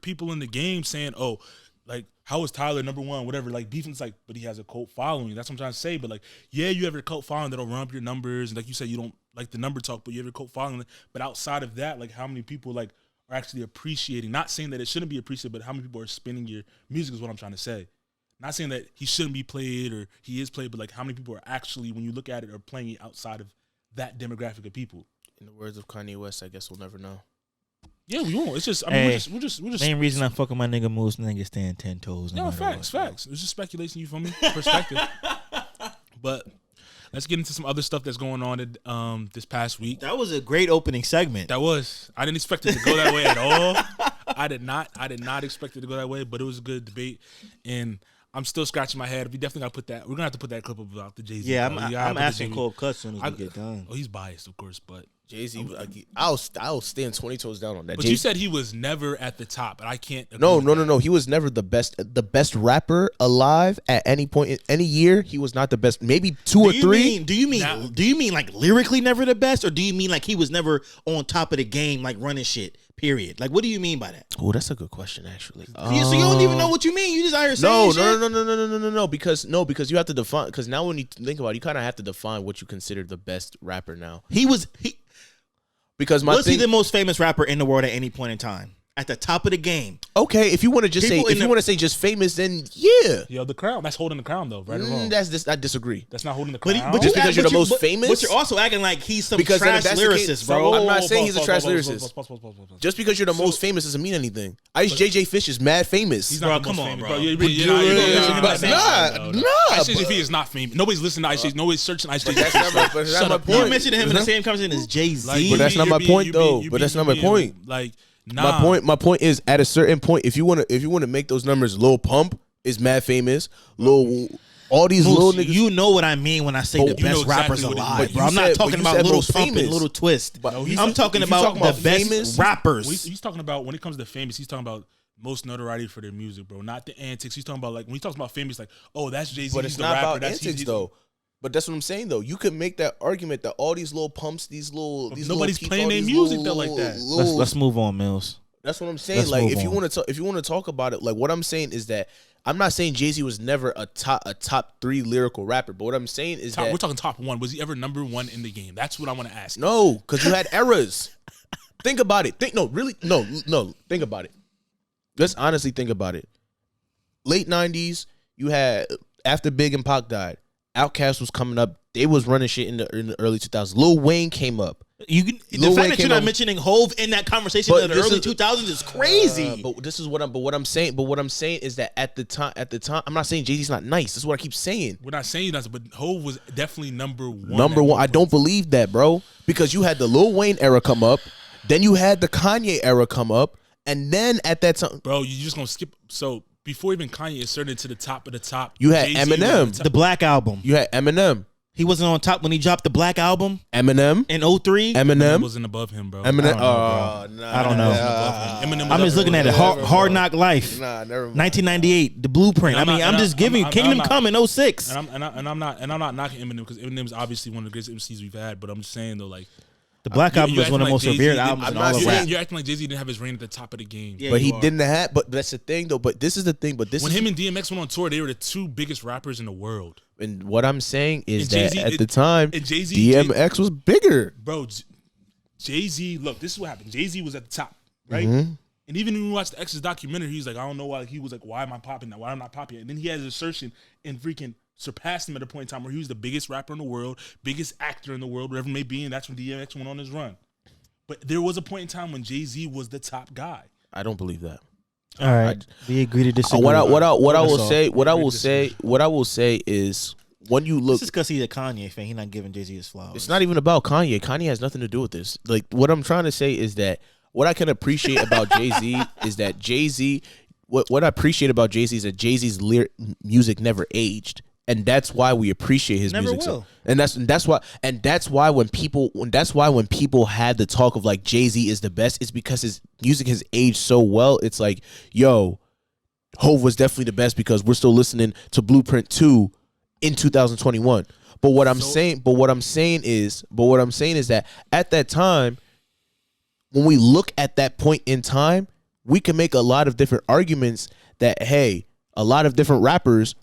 Speaker 2: people in the game, saying, "Oh, like how is Tyler number one?" Whatever, like beefing. It's like, but he has a cult following. That's what I'm trying to say. But like, yeah, you have your cult following that'll run up your numbers, and like you said, you don't like the number talk, but you have your cult following. But outside of that, like how many people like are actually appreciating? Not saying that it shouldn't be appreciated, but how many people are spinning your music is what I'm trying to say. Not saying that he shouldn't be played or he is played, but like how many people are actually, when you look at it, are playing it outside of that demographic of people.
Speaker 3: In the words of Kanye West, I guess we'll never know.
Speaker 2: Yeah, we won't. It's just, I mean, we're just.
Speaker 1: Main reason I fuck with my nigga Moose, nigga stand 10 toes.
Speaker 2: No, facts. It's just speculation. You feel me? Perspective. But let's get into some other stuff that's going on this past week.
Speaker 1: That was a great opening segment.
Speaker 2: That was. I didn't expect it to go that way at all. I did not expect it to go that way, but it was a good debate, and I'm still scratching my head. We definitely got to put that. We're gonna have to put that clip up about the Jay-Z.
Speaker 1: Yeah, I'm asking Cole Cut soon as we get done.
Speaker 2: Oh, he's biased, of course, but
Speaker 3: Jay-Z. I'll stand 20 toes down on that.
Speaker 2: But you said he was never at the top, and I can't.
Speaker 3: No. He was never the best rapper alive at any point in any year. He was not the best. Maybe two or three.
Speaker 1: Do you mean like lyrically never the best, or do you mean like he was never on top of the game, like running shit? Period. Like, what do you mean by that?
Speaker 3: Oh, that's a good question, actually.
Speaker 1: So you don't even know what you mean. You just out here saying shit?
Speaker 3: No. Because you have to define. Because now when you think about it, you kind of have to define what you consider the best rapper now. Was he the most famous rapper in the world at any point in time? At the top of the game. Okay, if you want to just say just famous, then yeah.
Speaker 2: Yo, the crown. That's holding the crown though, right or wrong?
Speaker 3: I disagree.
Speaker 2: That's not holding the crown.
Speaker 3: But just because you're the most famous.
Speaker 1: But you're also acting like he's some trash lyricist, bro.
Speaker 3: I'm not saying he's a trash lyricist. Just because you're the most famous doesn't mean anything. Ice JJ Fish is mad famous.
Speaker 2: He's not come on, bro. Nah. Ice JJ Fish is not famous. Nobody's listening to Ice JJ. Nobody's searching Ice JJ.
Speaker 3: That's not my point.
Speaker 1: You mentioned him in the same conversation as Jay-Z.
Speaker 3: But that's not my point though. But that's not my point.
Speaker 2: Like. Nah.
Speaker 3: My point is at a certain point, if you wanna make those numbers, Lil Pump is mad famous. All these little niggas.
Speaker 1: You know what I mean when I say the best rappers alive, bro. I'm not talking about Lil Pump and Little Twist. I'm talking about the best rappers.
Speaker 2: He's talking about, when it comes to famous, he's talking about most notoriety for their music, bro. Not the antics. He's talking about, like, when he talks about famous, like, oh, that's Jay-Z.
Speaker 3: But it's not about antics though. But that's what I'm saying though. You could make that argument that all these little pumps,
Speaker 2: nobody's playing their music though like that.
Speaker 1: Let's move on, Mills.
Speaker 3: That's what I'm saying. Like if you want to talk about it, like what I'm saying is that I'm not saying Jay-Z was never a top 3 lyrical rapper, but what I'm saying is that
Speaker 2: we're talking top 1. Was he ever number 1 in the game? That's what I want to ask.
Speaker 3: No, because you had eras. Think about it. Think about it. Let's honestly think about it. Late 90s, you had after Big and Pac died, Outkast was coming up. They was running shit in the early 2000s. Lil Wayne came up.
Speaker 1: The fact that you're not mentioning Hove in that conversation in the early 2000s is crazy.
Speaker 3: But what I'm saying is that at the time, I'm not saying Jay-Z's not nice. That's what I keep saying.
Speaker 2: We're not saying that, but Hove was definitely number one.
Speaker 3: Number one. I don't believe that, bro. Because you had the Lil Wayne era come up, then you had the Kanye era come up, and then at that time,
Speaker 2: bro, you just gonna skip. So before even Kanye ascended to the top of the top,
Speaker 3: you had Eminem,
Speaker 1: the Black Album.
Speaker 3: You had Eminem.
Speaker 1: He wasn't on top when he dropped the Black Album.
Speaker 3: Eminem
Speaker 1: in 03.
Speaker 3: Eminem
Speaker 2: wasn't above him, bro.
Speaker 3: Eminem.
Speaker 1: I don't know. I'm just looking at it. Hard Knock Life.
Speaker 3: Nah, never mind.
Speaker 1: 1998. The Blueprint. I'm just giving you Kingdom Come in 06.
Speaker 2: And I'm not knocking Eminem because Eminem's obviously one of the greatest MCs we've had. But I'm just saying though, like.
Speaker 1: The Black Album is one of the most revered albums in all of rap.
Speaker 2: You're acting like Jay-Z didn't have his reign at the top of the game.
Speaker 3: Yeah, but he didn't have. But that's the thing, though. But this is the thing. But when
Speaker 2: him and DMX went on tour, they were the two biggest rappers in the world.
Speaker 3: And what I'm saying is that at the time, DMX was bigger.
Speaker 2: Bro, Jay-Z, look, this is what happened. Jay-Z was at the top, right? Mm-hmm. And even when you watch the X's documentary, he's like, I don't know why. He was like, why am I popping now? Why am I not popping? And then he has an assertion and freaking surpassed him at a point in time where he was the biggest rapper in the world, biggest actor in the world, whatever it may be, and that's when DMX went on his run. But there was a point in time when Jay-Z was the top guy.
Speaker 3: I don't believe that.
Speaker 1: All right, we agree to disagree.
Speaker 3: What I will say is when you look,
Speaker 1: this is because he's a Kanye fan. He's not giving Jay-Z his flowers.
Speaker 3: It's not even about Kanye. Kanye has nothing to do with this. Like what I'm trying to say is that what I can appreciate about Jay-Z is that Jay-Z. What I appreciate about Jay-Z is that Jay-Z's music never aged. And that's why we appreciate his music. So, and that's why when people had the talk of like Jay-Z is the best, it's because his music has aged so well. It's like, yo, Hove was definitely the best because we're still listening to Blueprint 2 in 2021. But what I'm saying is that at that time, when we look at that point in time, we can make a lot of different arguments that hey, a lot of different rappers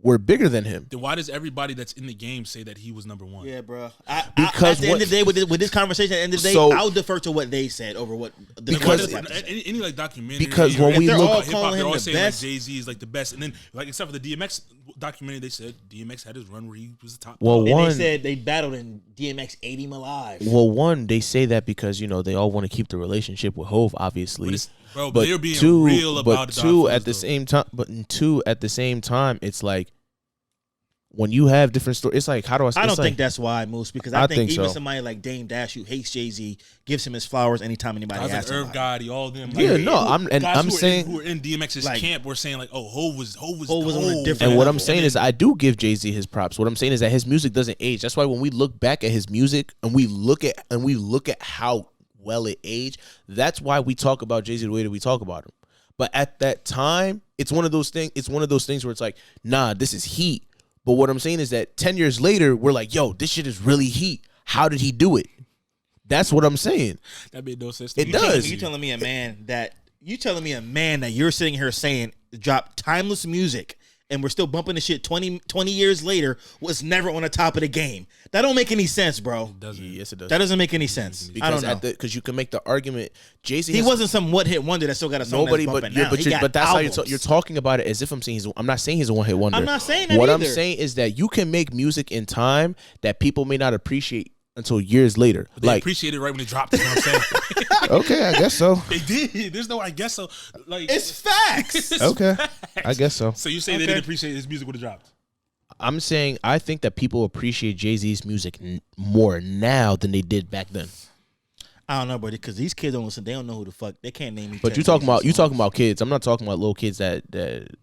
Speaker 3: were bigger than him.
Speaker 2: Then why does everybody that's in the game say that he was number one?
Speaker 1: Yeah, bro. Because at the end of the day, with this conversation, at the end of the day, I'll defer to what they said over what.
Speaker 2: Because any like documentary.
Speaker 3: Because when we look
Speaker 2: at hip-hop, they're all saying like Jay-Z is like the best, and then like except for the DMX documentary, they said DMX had his run where he was the top.
Speaker 1: Well, they said they battled and DMX ate him alive.
Speaker 3: Well, one, they say that because they all want to keep the relationship with Hove, obviously.
Speaker 2: But they're being real about it.
Speaker 3: Two, at the same time, it's like when you have different stories, it's like, how do I say?
Speaker 1: I don't think that's why, Moose, because I think even somebody like Dame Dash who hates Jay-Z gives him his flowers anytime anybody asks him.
Speaker 2: Irv Gotti, all them.
Speaker 3: I'm saying
Speaker 2: who are in DMX's camp were saying like, oh, Hove was
Speaker 1: on a different.
Speaker 3: And what I'm saying is, I do give Jay-Z his props. What I'm saying is that his music doesn't age. That's why when we look back at his music and we look at how well it aged, that's why we talk about Jay-Z the way that we talk about him. But at that time, it's one of those things where it's like, nah, this is heat. But what I'm saying is that 10 years later, we're like, yo, this shit is really heat. How did he do it? That's what I'm saying.
Speaker 2: That made no sense.
Speaker 3: It does.
Speaker 1: You telling me a man that you're sitting here saying drop timeless music and we're still bumping the shit 20 years later was never on the top of the game. That don't make any sense, bro.
Speaker 3: Yes, it does.
Speaker 1: That doesn't make any sense.
Speaker 3: Because I don't know. Because you can make the argument, Jay-Z.
Speaker 1: He wasn't some one-hit wonder that still got a song that's bumping now.
Speaker 3: But that's albums. How you're talking about it as if I'm saying I'm not saying he's a one-hit wonder.
Speaker 1: I'm not saying that
Speaker 3: What
Speaker 1: either.
Speaker 3: I'm saying is that you can make music in time that people may not appreciate until years later.
Speaker 2: They appreciate it right when it dropped. You know what I'm saying?
Speaker 3: Okay, I guess so.
Speaker 2: They did. There's no I guess so. Like
Speaker 1: it's facts.
Speaker 3: Okay, I guess so.
Speaker 2: So you say they didn't appreciate his music when it dropped?
Speaker 3: I'm saying I think that people appreciate Jay-Z's music more now than they did back then.
Speaker 1: I don't know, bro, because these kids don't listen. They don't know who the fuck. They can't name each.
Speaker 3: But you talking about kids. I'm not talking about little kids that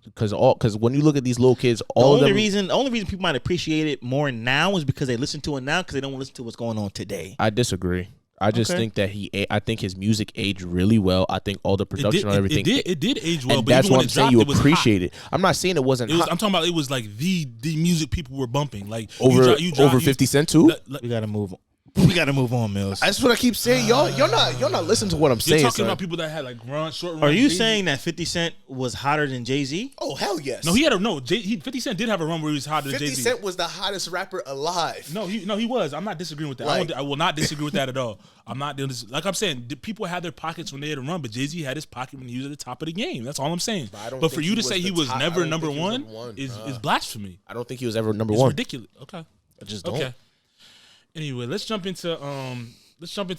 Speaker 3: because when you look at these little kids, the only reason
Speaker 1: people might appreciate it more now is because they listen to it now because they don't listen to what's going on today.
Speaker 3: I disagree. I just think that I think his music aged really well. I think all the production on everything.
Speaker 2: It did age well,
Speaker 3: and
Speaker 2: but
Speaker 3: that's
Speaker 2: even
Speaker 3: what
Speaker 2: when
Speaker 3: I'm saying. You appreciate it. I'm not saying it wasn't.
Speaker 2: I'm talking about it was like the music people were bumping like
Speaker 3: over 50 Cent too.
Speaker 1: We gotta move on. We gotta move on, Mills.
Speaker 4: That's what I keep saying. Y'all not listening to what I'm saying.
Speaker 2: You're talking
Speaker 4: son.
Speaker 2: about people that had like short run.
Speaker 1: Are you saying that 50 Cent was hotter than Jay-Z?
Speaker 4: Oh hell yes.
Speaker 2: No, he had 50 Cent did have a run where he was hotter than Jay-Z.
Speaker 4: 50 Cent was the hottest rapper alive.
Speaker 2: No, he was. I'm not disagreeing with that.
Speaker 4: Like,
Speaker 2: I will not disagree with that at all. I'm not doing this. Like I'm saying, people had their pockets when they had a run, but Jay-Z had his pocket when he was at the top of the game. That's all I'm saying. But for you to say he was never number one is blasphemy.
Speaker 4: I don't think he was ever number
Speaker 2: one.
Speaker 4: one.
Speaker 2: It's ridiculous. Okay.
Speaker 4: I just don't.
Speaker 2: Okay. Anyway, let's jump into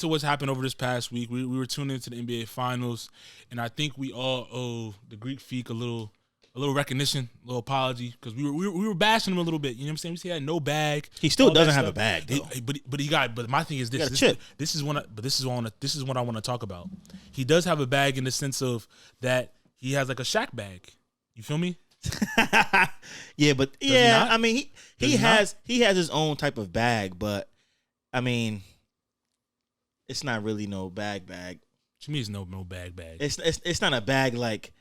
Speaker 2: what's happened over this past week. We were tuning into the NBA Finals, and I think we all owe the Greek Freak a little recognition, a little apology, because we were bashing him a little bit. You know what I'm saying? We said he had no bag.
Speaker 1: He still doesn't have a bag, though.
Speaker 2: But he got. But my thing is this. This is what I want to talk about. He does have a bag in the sense of that he has like a Shaq bag. You feel me?
Speaker 1: Yeah, but I mean he has his own type of bag, but I mean it's not really no bag.
Speaker 2: To me, it's no bag.
Speaker 1: It's not a bag like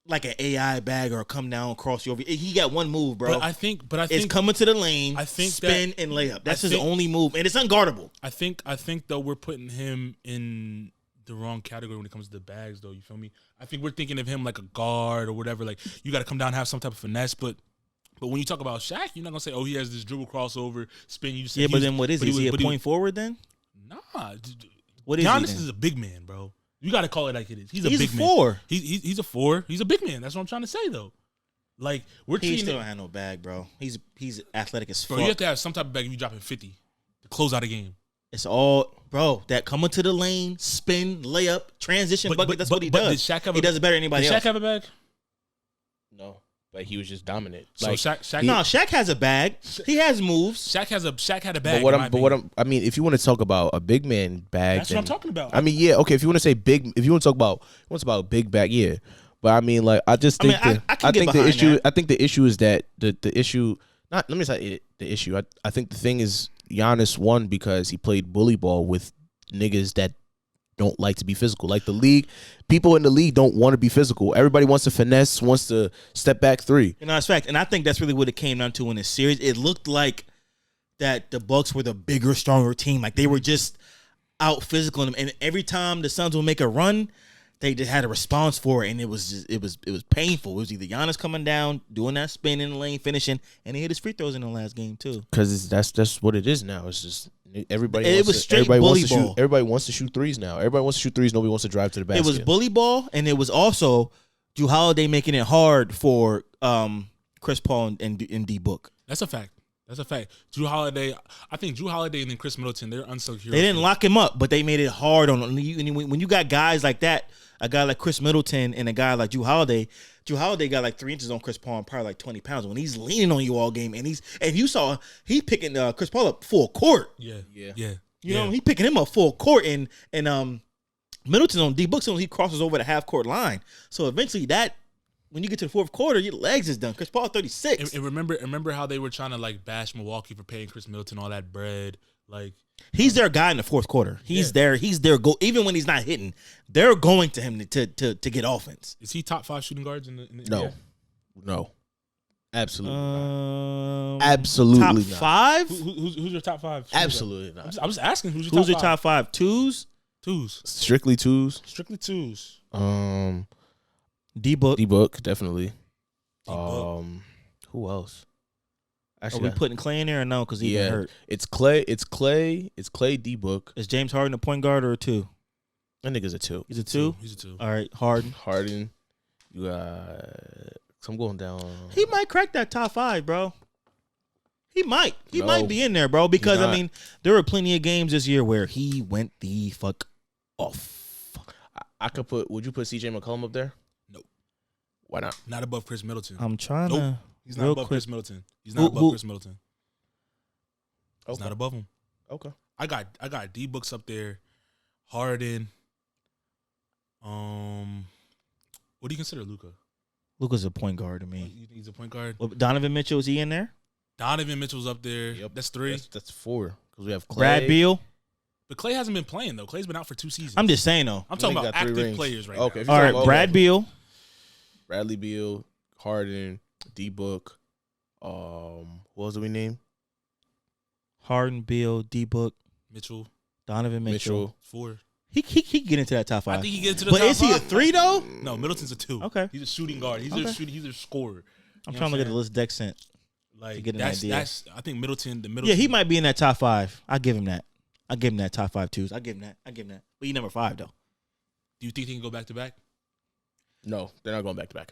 Speaker 1: an AI bag or come down, cross you over. He got one move, bro.
Speaker 2: But I think
Speaker 1: it's coming to the lane,
Speaker 2: I think
Speaker 1: spin and layup. That's his only move, and it's unguardable.
Speaker 2: I think though we're putting him in the wrong category when it comes to the bags, though. You feel me? I think we're thinking of him like a guard or whatever. Like you got to come down and have some type of finesse, but when you talk about Shaq, you're not gonna say, "Oh, he has this dribble crossover spin." You say,
Speaker 1: but then what is he? Is he a point forward then?
Speaker 2: Nah.
Speaker 1: What is
Speaker 2: Giannis
Speaker 1: he then?
Speaker 2: is a big man, bro. You got to call it like it is. He's a big man.
Speaker 1: Four.
Speaker 2: He's a 4. He's a big man. That's what I'm trying to say, though. Like
Speaker 1: he still don't have no bag, bro. He's athletic as fuck.
Speaker 2: Bro, you have to have some type of bag if you dropping 50 to close out a game.
Speaker 1: It's all, bro, that coming to the lane, spin, layup, transition bucket. That's what he does. He does it better than anybody else.
Speaker 2: Did Shaq have a bag?
Speaker 3: No, but he was just dominant.
Speaker 2: So
Speaker 3: like,
Speaker 1: Shaq has a bag. He has moves.
Speaker 2: Shaq had a bag.
Speaker 4: I mean, if you want to talk about a big man bag,
Speaker 2: that's what I'm talking about.
Speaker 4: I mean, yeah, okay. If you want to say big, if you want to talk about big bag, yeah. But I mean, like, I just think I think the issue is that the issue. Not let me say the issue. I think the thing is Giannis won because he played bully ball with niggas that don't like to be physical. Like the league, people in the league don't want to be physical. Everybody wants to finesse, wants to step back three.
Speaker 1: You know, that's fact. And I think that's really what it came down to in this series. It looked like that the Bucks were the bigger, stronger team. Like they were just out physical. And every time the Suns would make a run, they just had a response for it, and it was painful. It was either Giannis coming down, doing that spin in the lane, finishing, and he hit his free throws in the last game too.
Speaker 4: Because that's what it is now. It's just everybody.
Speaker 1: Everybody
Speaker 4: wants to shoot threes now. Everybody wants to shoot threes. Nobody wants to drive to the basket.
Speaker 1: It was bully ball, and it was also Jrue Holiday making it hard for Chris Paul and D Book.
Speaker 2: That's a fact. Jrue Holiday, I think Jrue Holiday and then Chris Middleton, they're unsung heroes.
Speaker 1: They didn't lock him up, but they made it hard on him. When you got guys like that, a guy like Chris Middleton and a guy like Jrue Holiday got like 3 inches on Chris Paul and probably like 20 pounds. When he's leaning on you all game, and you saw he picking Chris Paul up full court.
Speaker 2: Yeah.
Speaker 1: You know, he picking him up full court, and Middleton on D Book, so he crosses over the half court line. So eventually when you get to the fourth quarter, your legs is done. Chris Paul 36.
Speaker 2: And remember how they were trying to like bash Milwaukee for paying Chris Middleton all that bread. Like
Speaker 1: he's their guy in the fourth quarter. He's their goal. Even when he's not hitting, they're going to him to get offense.
Speaker 2: Is he top 5 shooting guards in the
Speaker 4: No. No. Absolutely
Speaker 1: not.
Speaker 4: Absolutely
Speaker 1: top
Speaker 4: not.
Speaker 1: 5?
Speaker 2: Who's your top 5?
Speaker 4: Absolutely not.
Speaker 2: I'm just asking who's your
Speaker 1: top 5? Twos?
Speaker 4: Strictly twos.
Speaker 1: D
Speaker 4: Book, definitely.
Speaker 2: D-Book.
Speaker 4: Who else?
Speaker 1: Actually, are we putting Clay in there or no? Because he got hurt.
Speaker 4: It's Clay, D Book.
Speaker 1: Is James Harden a point guard or a 2?
Speaker 4: That nigga's a 2.
Speaker 1: He's a 2?
Speaker 2: He's a 2.
Speaker 1: All right, Harden.
Speaker 4: You got. I'm going down.
Speaker 1: He might crack that top 5, bro. He might. He might be in there, bro. Because I mean, there were plenty of games this year where he went the fuck off.
Speaker 4: I could put. Would you put CJ McCollum up there? Why not?
Speaker 2: Not above Chris Middleton.
Speaker 1: I'm trying to.
Speaker 2: He's not above Chris Middleton. He's not above Chris Middleton. He's not above him.
Speaker 4: Okay.
Speaker 2: I got D Books up there. Harden. What do you consider Luka?
Speaker 1: Luka's a point guard to me.
Speaker 2: You think he's a point guard?
Speaker 1: Well, Donovan Mitchell, is he in there?
Speaker 2: Donovan Mitchell's up there.
Speaker 4: Yep.
Speaker 2: That's 3.
Speaker 4: That's 4. Because we have Clay.
Speaker 1: Brad Beal.
Speaker 2: But Clay hasn't been playing though. Clay's been out for 2 seasons.
Speaker 1: I'm just saying though.
Speaker 2: I'm talking about active players right now.
Speaker 1: All right, Brad Beal.
Speaker 4: Bradley Beal, Harden, D Book. What else do we name?
Speaker 1: Harden, Beal, D-Book,
Speaker 2: Mitchell,
Speaker 1: Donovan Mitchell.
Speaker 2: 4.
Speaker 1: He get into that top 5.
Speaker 2: I think he gets into the top 5.
Speaker 1: But is he a 3 though?
Speaker 2: No, Middleton's a 2.
Speaker 1: Okay.
Speaker 2: He's a shooting guard. He's a scorer.
Speaker 1: I'm trying to look at the list Dex sent.
Speaker 2: Like
Speaker 1: to get an idea.
Speaker 2: I think Middleton.
Speaker 1: Yeah, he might be in that top 5. I give him that. I give him that top 5 twos. I give him that. But he's number 5 though.
Speaker 2: Do you think he can go back to back?
Speaker 4: No, they're not going back to back.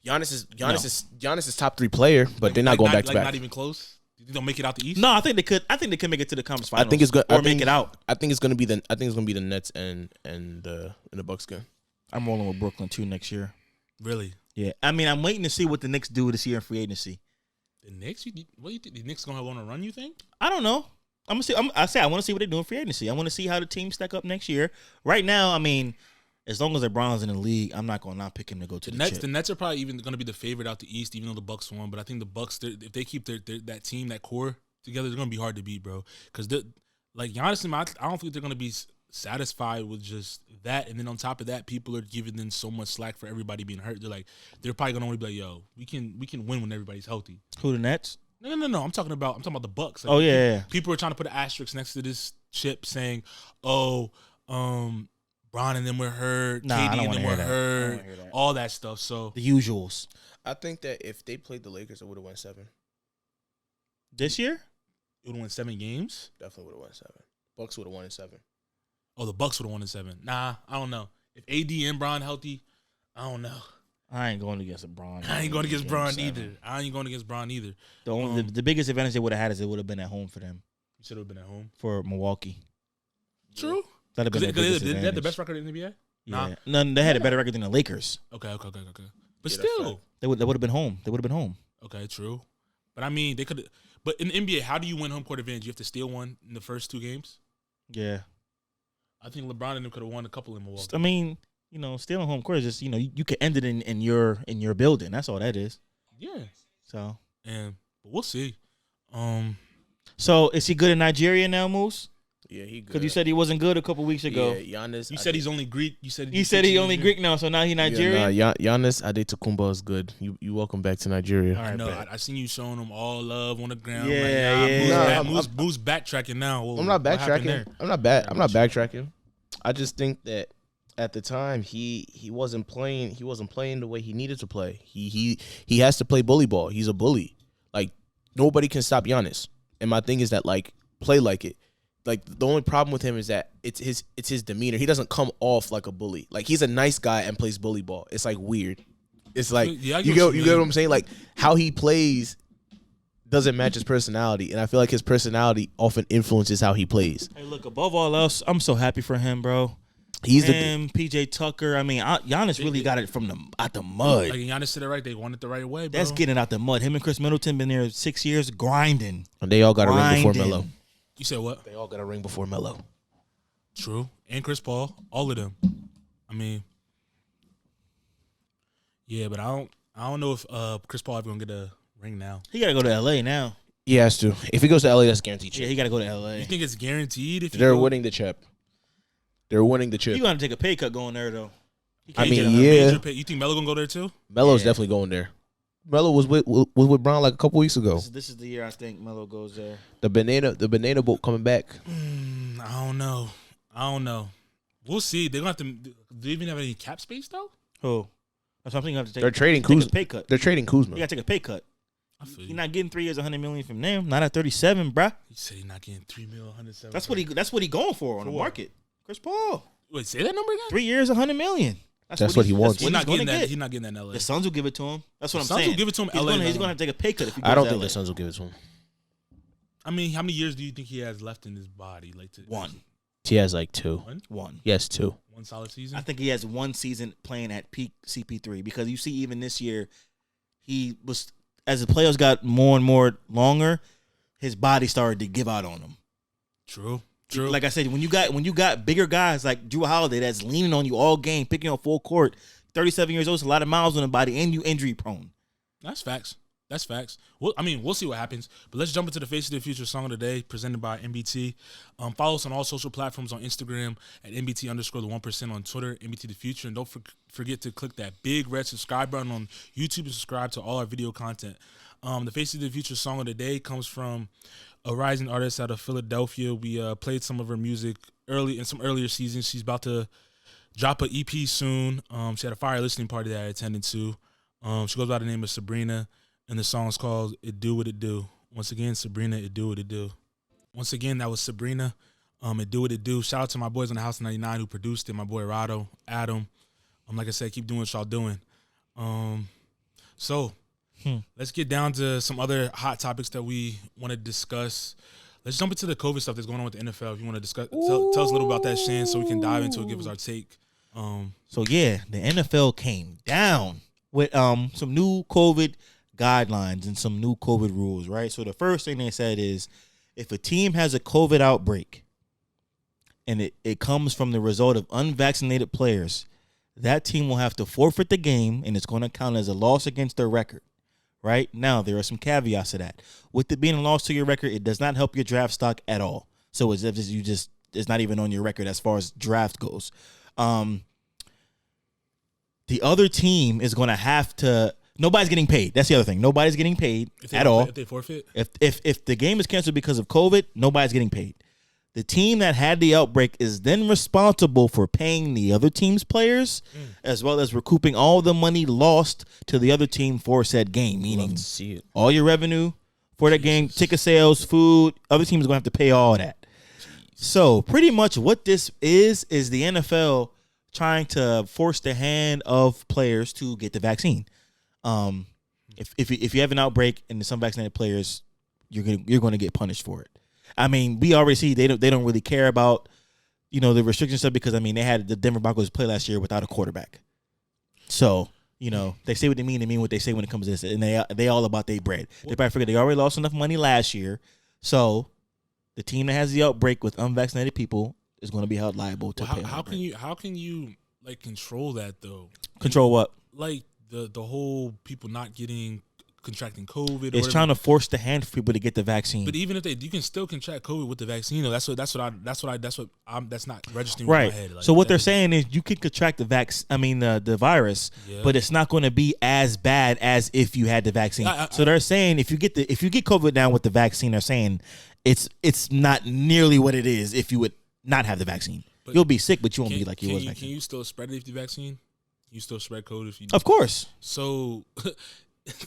Speaker 4: Giannis is top 3 player, but they're not going back to back.
Speaker 2: Not even close. Do you think they'll make it out the East?
Speaker 1: No, I think they could. I think they could make it to the conference finals.
Speaker 4: I think it's good.
Speaker 1: Or make it out.
Speaker 4: I think it's going to be the Nets and the Bucks game.
Speaker 1: I'm rolling with Brooklyn too next year.
Speaker 2: Really?
Speaker 1: Yeah. I mean, I'm waiting to see what the Knicks do this year in free agency.
Speaker 2: The Knicks? What do you think? The Knicks gonna want to run? You think?
Speaker 1: I don't know. I want to see what they do in free agency. I want to see how the team stack up next year. Right now, I mean, as long as LeBron's in the league, I'm not going to not pick him to go to the
Speaker 2: Nets.
Speaker 1: chip.
Speaker 2: The Nets are probably even going to be the favorite out the East, even though the Bucks won. But I think the Bucks, if they keep that team, that core together, they're going to be hard to beat, bro. Because like Giannis, I don't think they're going to be satisfied with just that. And then on top of that, people are giving them so much slack for everybody being hurt. They're probably going to only be like, yo, we can win when everybody's healthy.
Speaker 1: Who, the Nets?
Speaker 2: No. I'm talking about the Bucks. Like,
Speaker 1: oh yeah.
Speaker 2: People are trying to put an asterisk next to this chip saying, "Oh, Bron and them were hurt, KD and them were hurt, all that stuff." So
Speaker 1: the usuals.
Speaker 4: I think that if they played the Lakers, it would have won 7.
Speaker 1: This year,
Speaker 2: it would have won 7 games.
Speaker 4: Definitely would have won 7. Bucks would have won in 7.
Speaker 2: Oh, the Bucks would have won in 7. Nah, I don't know. If AD and Bron healthy, I don't know.
Speaker 1: I ain't going against Bron.
Speaker 2: I ain't going against Bron either.
Speaker 1: The biggest advantage they would have had is it would have been at home for them.
Speaker 2: You said it would have been at home
Speaker 1: for Milwaukee.
Speaker 2: True.
Speaker 1: That'd have been
Speaker 2: they had the best record in the NBA.
Speaker 1: Yeah. Nah. They had a better record than the Lakers.
Speaker 2: Okay. But still,
Speaker 1: they would have been home.
Speaker 2: Okay, true. But I mean, they could. But in the NBA, how do you win home court advantage? You have to steal one in the first 2 games.
Speaker 1: Yeah.
Speaker 2: I think LeBron and them could have won a couple in Milwaukee.
Speaker 1: I mean, stealing home court is just, you could end it in your building. That's all that is.
Speaker 2: Yeah.
Speaker 1: So.
Speaker 2: But we'll see.
Speaker 1: So is he good in Nigeria now, Moose?
Speaker 4: Yeah, he good.
Speaker 1: Because you said he wasn't good a couple weeks ago.
Speaker 4: Yeah, Giannis.
Speaker 2: You said he's only Greek. You said
Speaker 1: he only Greek now, so now he Nigerian.
Speaker 4: Yeah, Giannis Adetokunbo is good. You welcome back to Nigeria.
Speaker 2: I know. I seen you showing him all love on the ground.
Speaker 1: Yeah.
Speaker 2: Moose backtracking now.
Speaker 4: I'm not backtracking. I'm not backtracking. I just think that at the time he wasn't playing. He wasn't playing the way he needed to play. He has to play bully ball. He's a bully. Like, nobody can stop Giannis. And my thing is that, like, play like it. Like, the only problem with him is that it's his demeanor. He doesn't come off like a bully. Like, he's a nice guy and plays bully ball. It's like weird. It's like you get what I'm saying? Like, how he plays doesn't match his personality, and I feel like his personality often influences how he plays.
Speaker 1: Hey, look, above all else, I'm so happy for him, bro.
Speaker 4: He's
Speaker 1: PJ Tucker. I mean, Giannis really got it out the mud.
Speaker 2: Like Giannis said it right. They won it the right way, bro.
Speaker 1: That's getting out the mud. Him and Chris Middleton been there 6 years grinding.
Speaker 4: And they all got a ring before Melo.
Speaker 2: You said what?
Speaker 4: They all got a ring before Melo.
Speaker 2: True. And Chris Paul. All of them. I mean, yeah, but I don't know if Chris Paul ever gonna get a ring now.
Speaker 1: He gotta go to LA now.
Speaker 4: He has to. If he goes to LA, that's guaranteed.
Speaker 1: Yeah, he gotta go to LA.
Speaker 2: You think it's guaranteed? If
Speaker 4: they're winning the chip. They're winning the chip.
Speaker 1: He's gonna take a pay cut going there though.
Speaker 4: I mean, yeah.
Speaker 2: You think Melo gonna go there too?
Speaker 4: Melo's definitely going there. Melo was with Brown like a couple weeks ago.
Speaker 1: This is the year I think Melo goes there.
Speaker 4: The banana boat coming back.
Speaker 2: I don't know. We'll see. They're gonna have to. Do they even have any cap space though?
Speaker 1: Who? That's something you have to take.
Speaker 4: They're trading Kuzma.
Speaker 1: Pay cut.
Speaker 4: They're trading Kuzma.
Speaker 1: You gotta take a pay cut. You're not getting 3 years, $100 million from them. Not at 37, bruh.
Speaker 2: He said he's not getting $3 million, $107.
Speaker 1: That's what he going for on the market. Chris Paul.
Speaker 2: Wait, say that number again.
Speaker 1: 3 years, $100 million.
Speaker 4: That's what he wants.
Speaker 2: He's not getting that. He's not getting that in LA.
Speaker 1: The Suns will give it to him. That's what I'm saying.
Speaker 2: The Suns will give it to him.
Speaker 1: He's gonna have to take a pay cut if he goes
Speaker 4: I don't
Speaker 1: to
Speaker 4: think
Speaker 1: LA.
Speaker 4: the Suns will give it to him.
Speaker 2: I mean, how many years do you think he has left in his body? Like
Speaker 1: 1.
Speaker 4: He has like 2.
Speaker 1: 1.
Speaker 4: Yes, 2.
Speaker 2: 1 solid season.
Speaker 1: I think he has 1 season playing at peak CP3 because you see, even this year, he was, as the playoffs got more and more longer, his body started to give out on him.
Speaker 2: True.
Speaker 1: Like I said, when you got bigger guys like Drew Holiday that's leaning on you all game, picking on full court, 37 years old, it's a lot of miles on the body, and you injury prone.
Speaker 2: That's facts. Well, I mean, we'll see what happens. But let's jump into the Face of the Future song of the day, presented by NBT. Follow us on all social platforms on Instagram at NBT_the1% on Twitter, NBT the Future. And don't forget to click that big red subscribe button on YouTube and subscribe to all our video content. The Face of the Future song of the day comes from a rising artist out of Philadelphia. We played some of her music in some earlier seasons. She's about to drop an EP soon. She had a fire listening party that I attended to. She goes by the name of Sabrina, and the song is called It Do What It Do. Once again, Sabrina, It Do What It Do. Once again, that was Sabrina, It Do What It Do. Shout out to my boys on the House 99 who produced it, my boy Rado, Adam. Like I said, keep doing what y'all doing. Let's get down to some other hot topics that we want to discuss. Let's jump into the COVID stuff that's going on with the NFL. If you want to discuss, tell us a little about that, Shan, so we can dive into it, give us our take.
Speaker 1: So yeah, the NFL came down with some new COVID guidelines and some new COVID rules, right? So the first thing they said is if a team has a COVID outbreak and it comes from the result of unvaccinated players, that team will have to forfeit the game and it's going to count as a loss against their record. Right? Now, there are some caveats to that. With it being a loss to your record, it does not help your draft stock at all. So it's not even on your record as far as draft goes. The other team is going to have to – nobody's getting paid. That's the other thing. Nobody's getting paid at all.
Speaker 2: If they forfeit?
Speaker 1: If the game is canceled because of COVID, nobody's getting paid. The team that had the outbreak is then responsible for paying the other team's players as well as recouping all the money lost to the other team for said game, meaning all your revenue for that game, ticket sales, food, other teams are going to have to pay all that. So pretty much what this is the NFL trying to force the hand of players to get the vaccine. If you have an outbreak and there's some vaccinated players, you're going to get punished for it. I mean, we already see they don't really care about, the restriction stuff because, they had the Denver Broncos play last year without a quarterback. So, they say what they mean what they say when it comes to this, and they all about their bread. They probably figured they already lost enough money last year, so the team that has the outbreak with unvaccinated people is going to be held liable to pay.
Speaker 2: How can you like control that though?
Speaker 1: Control what?
Speaker 2: Like the whole people not contracting COVID.
Speaker 1: It's trying to force the hand for people to get the vaccine.
Speaker 2: But even if you can still contract COVID with the vaccine, though. That's not registering
Speaker 1: right.
Speaker 2: with my head.
Speaker 1: Like, so what they're saying is you can contract the virus, but it's not going to be as bad as if you had the vaccine. So they're saying if you get COVID down with the vaccine, they're saying it's not nearly what it is if you would not have the vaccine. You'll be sick, but you won't be like you was.
Speaker 2: Can you still spread it if you vaccine? You still spread COVID if you?
Speaker 1: Of course.
Speaker 2: So.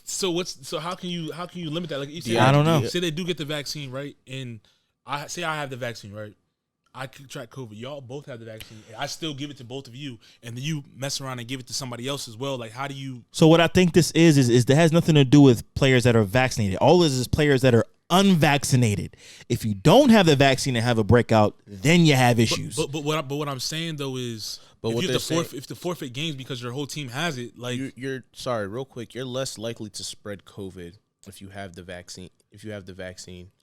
Speaker 2: So how can you limit that? Like,
Speaker 1: I don't know.
Speaker 2: Say they do get the vaccine, right? And I have the vaccine, right? I contract COVID. Y'all both have the vaccine. I still give it to both of you, and then you mess around and give it to somebody else as well. Like, how do you?
Speaker 1: So what I think this is that has nothing to do with players that are vaccinated. All this is players that are unvaccinated. If you don't have the vaccine and have a breakout, then you have issues.
Speaker 2: But what I'm saying though is. But if the forfeit games because your whole team has it, like
Speaker 4: you're sorry, real quick, you're less likely to spread COVID if you have the vaccine.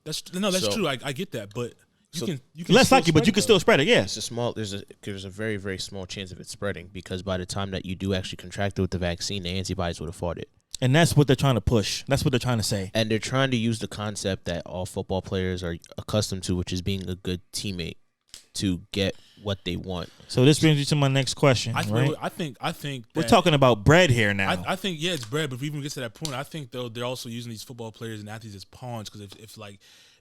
Speaker 2: That's true. I get that, but you can
Speaker 1: less likely, but you can still spread it. Yeah,
Speaker 4: there's a very, very small chance of it spreading because by the time that you do actually contract it with the vaccine, the antibodies would have fought it.
Speaker 1: And that's what they're trying to push. That's what they're trying to say.
Speaker 4: And they're trying to use the concept that all football players are accustomed to, which is being a good teammate to get what they want.
Speaker 1: So this brings you to my next question. I
Speaker 2: think
Speaker 1: we're talking about bread here now.
Speaker 2: I think it's bread, but if we even get to that point, I think though they're also using these football players and athletes as pawns because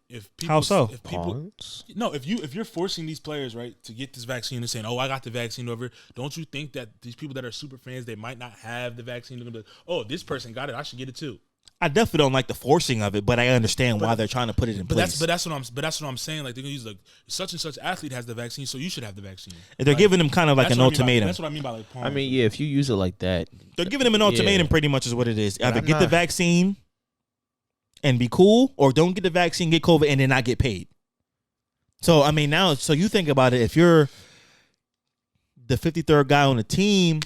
Speaker 2: if people,
Speaker 1: how so?
Speaker 2: If people,
Speaker 4: pawns?
Speaker 2: No, if you're forcing these players right to get this vaccine and saying, "Oh, I got the vaccine," over, don't you think that these people that are super fans they might not have the vaccine? They're gonna be like, "Oh, this person got it, I should get it too."
Speaker 1: I definitely don't like the forcing of it, but I understand why they're trying to put it in place.
Speaker 2: But that's what I'm saying. Like they're gonna use like such and such athlete has the vaccine, so you should have the vaccine.
Speaker 1: They're giving them kind of like an ultimatum.
Speaker 2: That's what I mean by like.
Speaker 4: I mean, yeah, if you use it like that,
Speaker 1: they're giving them an ultimatum. Pretty much is what it is. Either get the vaccine and be cool, or don't get the vaccine, get COVID, and then not get paid. So I mean, so you think about it. If you're the 53rd guy on the team.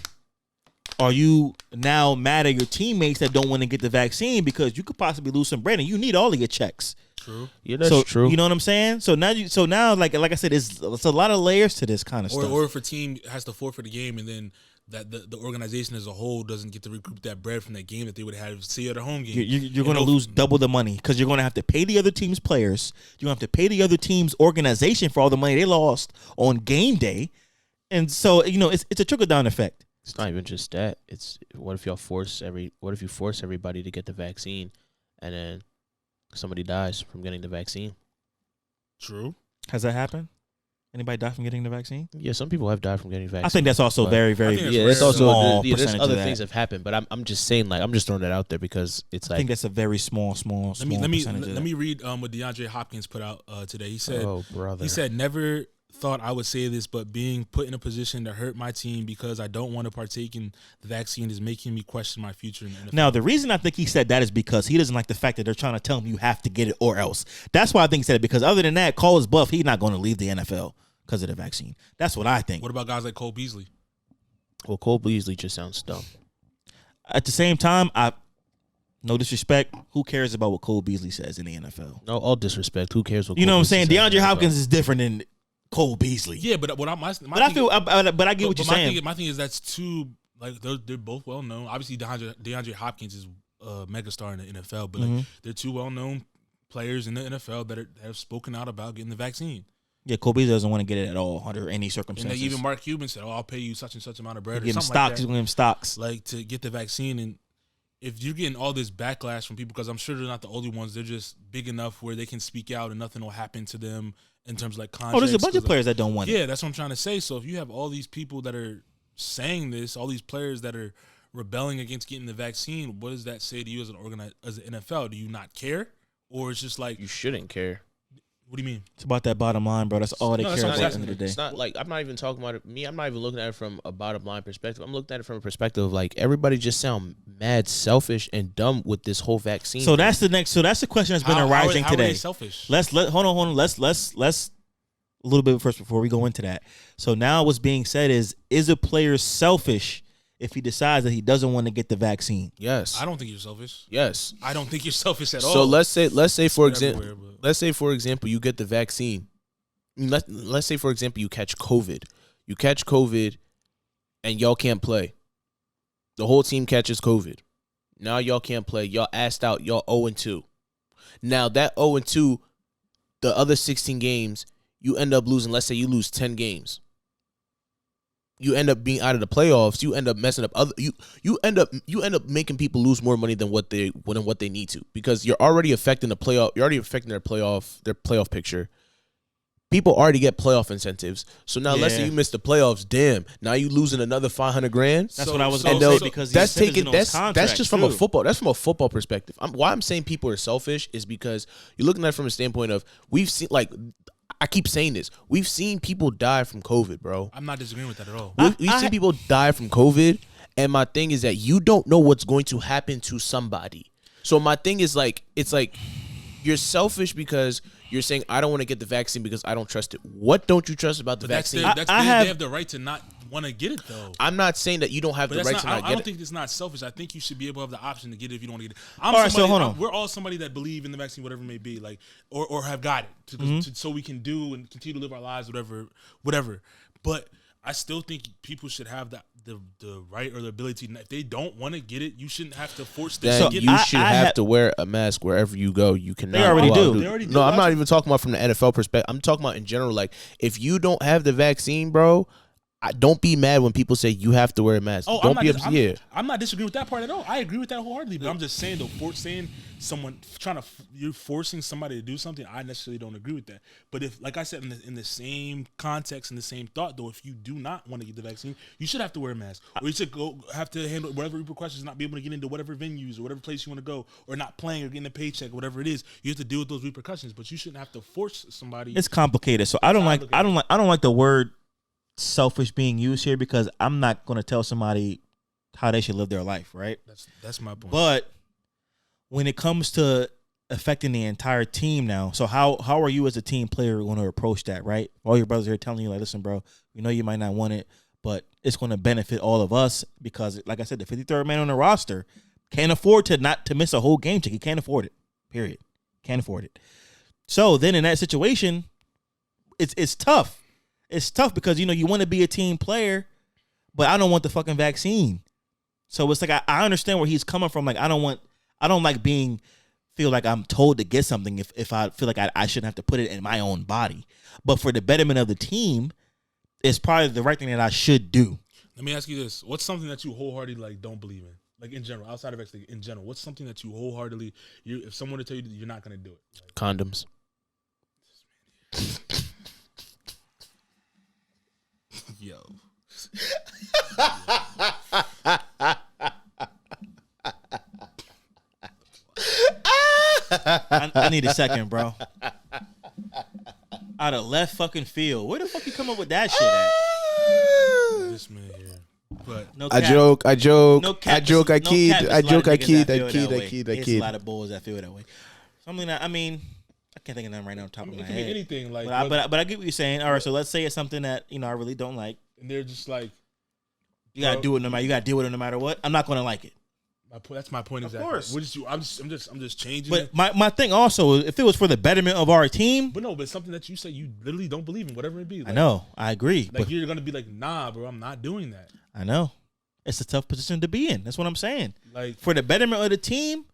Speaker 1: Are you now mad at your teammates that don't want to get the vaccine because you could possibly lose some bread and you need all of your checks?
Speaker 2: True.
Speaker 4: Yeah, that's true.
Speaker 1: You know what I'm saying? So now, like I said, it's a lot of layers to this kind of stuff.
Speaker 2: Or if a team has to forfeit a game and then that the organization as a whole doesn't get to recoup that bread from that game that they would have say at a home game.
Speaker 1: You're going to lose double the money because you're going to have to pay the other team's players. You're going to have to pay the other team's organization for all the money they lost on game day. And so, it's a trickle-down effect.
Speaker 4: It's not even just that. It's what if you force everybody to get the vaccine,
Speaker 3: and then somebody dies from getting the vaccine.
Speaker 2: True.
Speaker 1: Has that happened? Anybody die from getting the vaccine?
Speaker 3: Yeah, some people have died from getting vaccine.
Speaker 1: I think that's also very, very
Speaker 3: that's also
Speaker 1: small
Speaker 3: there's
Speaker 1: percentage
Speaker 3: other
Speaker 1: of that.
Speaker 3: things have happened, but I'm just saying, like, I'm just throwing that out there because it's
Speaker 1: I think that's a very small
Speaker 2: let me read what DeAndre Hopkins put out today. He said,
Speaker 3: "Oh, brother."
Speaker 2: He said, "Never thought I would say this, but being put in a position to hurt my team because I don't want to partake in the vaccine is making me question my future in the NFL."
Speaker 1: Now, the reason I think he said that is because he doesn't like the fact that they're trying to tell him you have to get it or else. That's why I think he said it, because other than that, call his bluff, he's not going to leave the NFL because of the vaccine. That's what I think.
Speaker 2: What about guys like Cole Beasley?
Speaker 3: Well, Cole Beasley just sounds dumb.
Speaker 1: At the same time, no disrespect, who cares about what Cole Beasley says in the NFL?
Speaker 3: No, all disrespect. Who cares what
Speaker 1: you know
Speaker 3: Cole
Speaker 1: what I'm saying?
Speaker 3: Beasley
Speaker 1: DeAndre Hopkins is different than Cole Beasley.
Speaker 2: Yeah, but what I
Speaker 1: get what you're saying.
Speaker 2: My thing is that's too, like, they're both well known. Obviously, DeAndre Hopkins is a megastar in the NFL, but like, they're two well known players in the NFL that have spoken out about getting the vaccine.
Speaker 1: Yeah, Cole Beasley doesn't want to get it at all under any circumstances.
Speaker 2: And even Mark Cuban said, "Oh, I'll pay you such and such amount of bread."
Speaker 1: Give him stocks. He's going to give him stocks,
Speaker 2: like, to get the vaccine. And if you're getting all this backlash from people, because I'm sure they're not the only ones, they're just big enough where they can speak out and nothing will happen to them in terms of like contracts.
Speaker 1: Oh, there's a bunch of players that don't want it.
Speaker 2: Yeah, that's what I'm trying to say. So if you have all these people that are saying this, all these players that are rebelling against getting the vaccine, what does that say to you as an NFL? Do you not care, or it's just like
Speaker 3: you shouldn't care?
Speaker 2: What do you mean?
Speaker 1: It's about that bottom line, bro. That's all they care about at the end of the day.
Speaker 3: It's not like, I'm not even talking about it. I'm not even looking at it from a bottom line perspective. I'm looking at it from a perspective of, like, everybody just sound mad selfish and dumb with this whole vaccine.
Speaker 1: So that's the question that's been arising today.
Speaker 2: How are they selfish?
Speaker 1: Hold on. Let's a little bit first before we go into that. So now what's being said is a player selfish if he decides that he doesn't want to get the vaccine?
Speaker 3: Yes.
Speaker 2: I don't think you're selfish.
Speaker 3: Yes.
Speaker 2: I don't think you're selfish at all.
Speaker 3: So let's say for example you get the vaccine. Let's say for example you catch COVID. You catch COVID and y'all can't play. The whole team catches COVID. Now y'all can't play. Y'all asked out. Y'all 0-2. Now that 0-2, the other 16 games, you end up losing. Let's say you lose 10 games. You end up being out of the playoffs. You end up messing up other. You end up making people lose more money than what they need to, because you're already affecting the playoff. You're already affecting their playoff picture. People already get playoff incentives. So now let's say you miss the playoffs. Damn. Now you losing another $500,000.
Speaker 1: That's what I was going to say, because
Speaker 3: that's just from a football. That's from a football perspective. Why I'm saying people are selfish is because you're looking at it from a standpoint of, we've seen, like, I keep saying this, we've seen people die from COVID, bro.
Speaker 2: I'm not disagreeing with that at all.
Speaker 3: We've seen people die from COVID, and my thing is that you don't know what's going to happen to somebody. So my thing is, like, it's like you're selfish because you're saying, I don't want to get the vaccine because I don't trust it. What don't you trust about the vaccine?
Speaker 2: They have the right to not want to get it, though.
Speaker 3: I'm not saying that you don't have the right to not get it.
Speaker 2: I don't think it's not selfish. I think you should be able to have the option to get it if you don't want to get it.
Speaker 1: Hold on.
Speaker 2: We're all somebody that believe in the vaccine, whatever it may be, like, or have got it so we can do and continue to live our lives, whatever. But I still think people should have the right or the ability. If they don't want to get it, you shouldn't have to force them to get it.
Speaker 3: You should have to wear a mask wherever you go. You cannot.
Speaker 1: They already do.
Speaker 3: No, I'm not even talking about from the NFL perspective. I'm talking about in general. Like, if you don't have the vaccine, bro, don't be mad when people say you have to wear a mask.
Speaker 2: I'm not disagreeing with that part at all. I agree with that wholeheartedly. But I'm just saying, though, you're forcing somebody to do something, I necessarily don't agree with that. But if, like I said, in the same context, in the same thought, though, if you do not want to get the vaccine, you should have to wear a mask, or you should have to handle whatever repercussions, not be able to get into whatever venues or whatever place you want to go, or not playing or getting a paycheck, whatever it is. You have to deal with those repercussions, but you shouldn't have to force somebody.
Speaker 1: It's complicated. So I don't like the word selfish being used here, because I'm not going to tell somebody how they should live their life, right?
Speaker 2: That's my point.
Speaker 1: But when it comes to affecting the entire team now, so how are you as a team player going to approach that, right? All your brothers are telling you, like, listen, bro, we know you might not want it, but it's going to benefit all of us, because, like I said, the 53rd man on the roster can't afford to miss a whole game check. He can't afford it, period. Can't afford it. So then in that situation, it's tough. It's tough because, you want to be a team player, but I don't want the fucking vaccine. So it's like, I understand where he's coming from. Like, I don't like feel like I'm told to get something if I feel like I shouldn't have to put it in my own body. But for the betterment of the team, it's probably the right thing that I should do.
Speaker 2: Let me ask you this. What's something that you wholeheartedly, like, don't believe in? Like in general, outside of vaccine, in general, what's something that you wholeheartedly, if someone to tell you that you're not going to do it? Like,
Speaker 3: condoms.
Speaker 2: Yo.
Speaker 1: I need a second, bro. Out of left fucking field. Where the fuck you come up with that shit at?
Speaker 2: This man here. But
Speaker 1: no
Speaker 4: I
Speaker 1: cap.
Speaker 4: joke.
Speaker 1: No cap.
Speaker 4: I joke. I
Speaker 1: No
Speaker 4: kid.
Speaker 1: cap.
Speaker 4: I
Speaker 1: There's a lot
Speaker 4: joke.
Speaker 1: of
Speaker 4: I
Speaker 1: niggas
Speaker 4: kid.
Speaker 1: that
Speaker 4: I
Speaker 1: feel
Speaker 4: kid.
Speaker 1: that
Speaker 4: I
Speaker 1: way.
Speaker 4: kid. I
Speaker 1: There's
Speaker 4: kid.
Speaker 1: a lot of bulls that feel that way. Something that, I mean, I can't think of them right now on top of my
Speaker 2: it could
Speaker 1: head.
Speaker 2: be anything. Like,
Speaker 1: but I get what you're saying. All right, so let's say it's something that, you know, I really don't like.
Speaker 2: And they're just like,
Speaker 1: you gotta do it no matter. You gotta deal with it no matter what. I'm not gonna like it.
Speaker 2: That's my point. Exactly.
Speaker 1: Of course.
Speaker 2: I'm just changing.
Speaker 1: But
Speaker 2: it.
Speaker 1: my thing also is, if it was for the betterment of our team.
Speaker 2: But no, but it's something that you say you literally don't believe in, whatever it be. Like,
Speaker 1: I know. I agree.
Speaker 2: Like you're gonna be like, nah, bro, I'm not doing that.
Speaker 1: I know. It's a tough position to be in. That's what I'm saying.
Speaker 2: Like
Speaker 1: for the betterment of the team.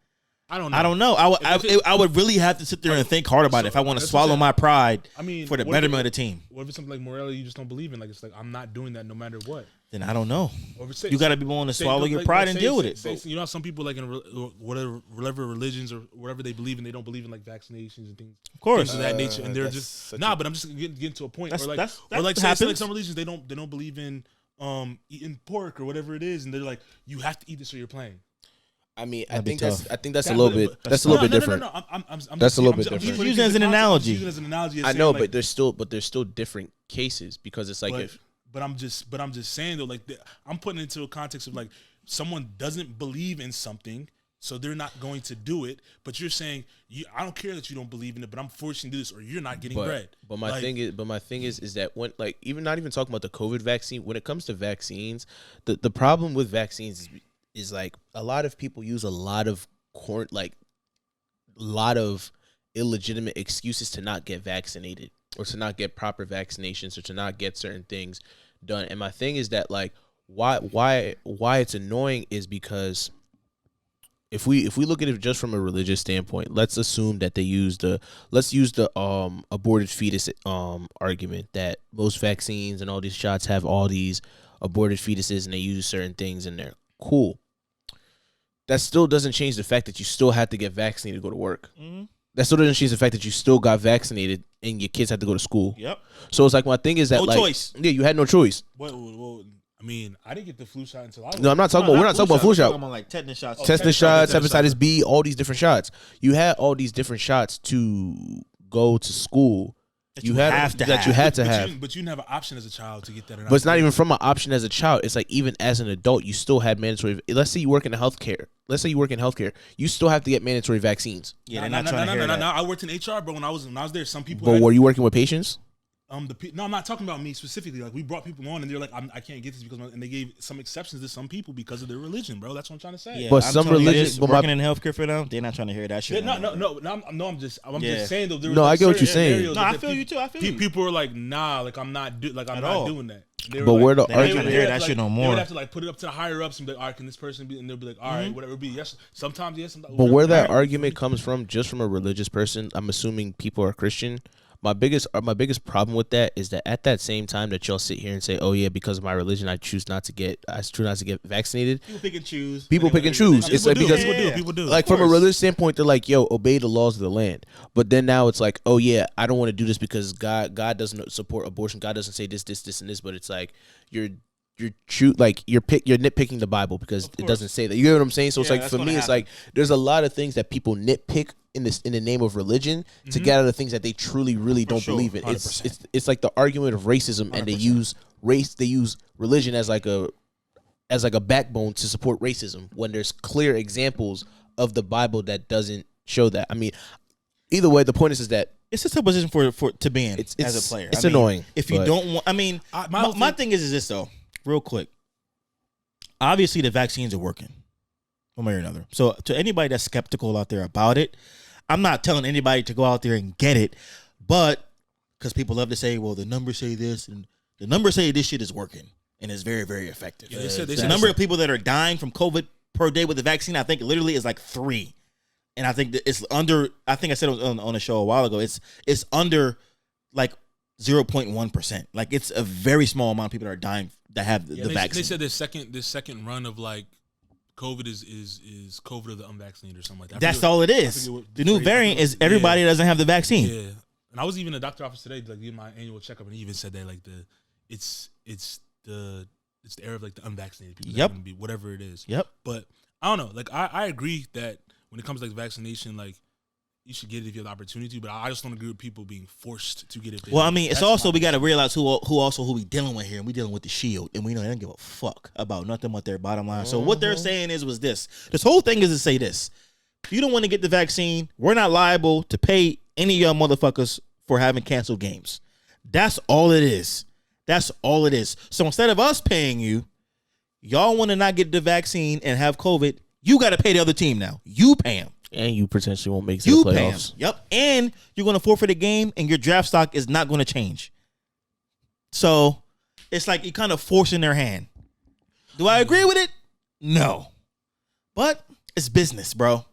Speaker 2: I don't know.
Speaker 1: I would really have to sit there and think hard about it if I want to swallow my pride.
Speaker 2: I mean,
Speaker 1: for the betterment of the team.
Speaker 2: What if it's something like morality you just don't believe in? Like it's like I'm not doing that no matter what.
Speaker 1: Then I don't know. You got to be willing to swallow your pride and deal with it.
Speaker 2: You know, some people like in whatever religions or whatever they believe in, they don't believe in like vaccinations and things.
Speaker 1: Of course,
Speaker 2: things of that nature, and they're just But I'm just getting to a point where like say like some religions they don't believe in eating pork or whatever it is, and they're like you have to eat this or you're playing.
Speaker 4: I mean, I think that's a little bit different.
Speaker 2: No.
Speaker 4: That's a little bit different.
Speaker 1: Just using it as an analogy.
Speaker 2: I
Speaker 4: know, but there's still different cases because it's like
Speaker 2: But I'm just saying though, like I'm putting it into a context of like someone doesn't believe in something, so they're not going to do it. But you're saying I don't care that you don't believe in it, but I'm forcing you to do this, or you're not getting bread.
Speaker 4: But my thing is that when like even not even talking about the COVID vaccine, when it comes to vaccines, the problem with vaccines is like a lot of people use a lot of illegitimate excuses to not get vaccinated or to not get proper vaccinations or to not get certain things done. And my thing is that like why it's annoying is because if we look at it just from a religious standpoint, let's assume that let's use the aborted fetus argument that most vaccines and all these shots have all these aborted fetuses and they use certain things in there. Cool. That still doesn't change the fact that you still have to get vaccinated to go to work. Mm-hmm. That still doesn't change the fact that you still got vaccinated and your kids had to go to school.
Speaker 1: Yep.
Speaker 4: So it's like my thing is that
Speaker 1: no choice.
Speaker 4: Yeah, you had no choice.
Speaker 2: Well, I mean, I didn't get the flu shot until I was.
Speaker 4: No, I'm not talking about. We're not talking about flu shot.
Speaker 1: We're talking about like tetanus shots.
Speaker 4: Tetanus shots, hepatitis B, all these different shots. You had all these different shots to go to school. You had to have.
Speaker 2: But you didn't have an option as a child to get that.
Speaker 4: But it's not even from an option as a child. It's like even as an adult, you still had mandatory. Let's say you work in healthcare. You still have to get mandatory vaccines.
Speaker 1: Yeah, they're not trying to hear that.
Speaker 2: No, I worked in HR, but when I was there, some people.
Speaker 4: But were you working with patients?
Speaker 2: No, I'm not talking about me specifically. Like we brought people on, and they're like, I can't get this because, and they gave some exceptions to some people because of their religion, bro. That's what I'm trying to say.
Speaker 1: Yeah,
Speaker 4: but some religions,
Speaker 1: working in healthcare for them, they're not trying to hear that shit.
Speaker 2: No. I'm just saying though.
Speaker 4: No, I get what you're saying.
Speaker 1: No, I feel you too. I feel you.
Speaker 2: People are like, nah, like I'm not doing that.
Speaker 4: But where the
Speaker 1: argument? They ain't trying to hear that shit no more.
Speaker 2: They would have to like put it up to the higher ups and be like, all right, can this person be? And they'll be like, all right, whatever it be. Yes, sometimes yes.
Speaker 4: But where that argument comes from, just from a religious person, I'm assuming people are Christian. My biggest problem with that is that at that same time that y'all sit here and say, oh yeah, because of my religion, I choose not to get vaccinated.
Speaker 1: People pick and choose.
Speaker 4: It's like because
Speaker 2: people do.
Speaker 4: Like from a religious standpoint, they're like, yo, obey the laws of the land. But then now it's like, oh yeah, I don't want to do this because God doesn't support abortion. God doesn't say this, and this. But it's like you're nitpicking the Bible because it doesn't say that. You get what I'm saying? So it's like for me, it's like there's a lot of things that people nitpick in the name of religion to get out of things that they truly really don't believe in. It's like the argument of racism, 100%. And they use religion as like a backbone to support racism when there's clear examples of the Bible that doesn't show that. I mean, either way, the point is that
Speaker 1: it's just a position for to be in as a player.
Speaker 4: It's annoying.
Speaker 1: If you don't want, I mean, my thing is this though. Real quick, obviously the vaccines are working one way or another. So to anybody that's skeptical out there about it, I'm not telling anybody to go out there and get it, but because people love to say, well, the numbers say this and the numbers say this shit is working and it's very, very effective. Yeah, the number of people that are dying from COVID per day with the vaccine, I think literally is like 3. And I think that it's under, I think I said on a show a while ago, it's under like 0.1%. Like it's a very small amount of people that are dying that have the vaccine.
Speaker 2: They said this second run of like COVID is COVID of the unvaccinated or something like that.
Speaker 1: That's all it is. The new variant is everybody doesn't have the vaccine.
Speaker 2: Yeah, and I was even in a doctor's office today, like doing my annual checkup, and he even said that like it's the era of like the unvaccinated people.
Speaker 1: Yep.
Speaker 2: Be whatever it is.
Speaker 1: Yep.
Speaker 2: But I don't know. Like I agree that when it comes to like vaccination, like you should get it if you have the opportunity. But I just don't agree with people being forced to get it.
Speaker 1: Well, I mean, it's also we got to realize who we dealing with here, and we dealing with the Shield, and we know they don't give a fuck about nothing but their bottom line. So what they're saying was this whole thing is to say this: if you don't want to get the vaccine, we're not liable to pay any of y'all motherfuckers for having canceled games. That's all it is. That's all it is. So instead of us paying you, y'all want to not get the vaccine and have COVID, you got to pay the other team now. You pay them.
Speaker 3: And you potentially won't make it to the playoffs.
Speaker 1: Yep. And you're going to forfeit a game, and your draft stock is not going to change. So it's like you're kind of forcing their hand. Do I agree with it? No. But it's business, bro.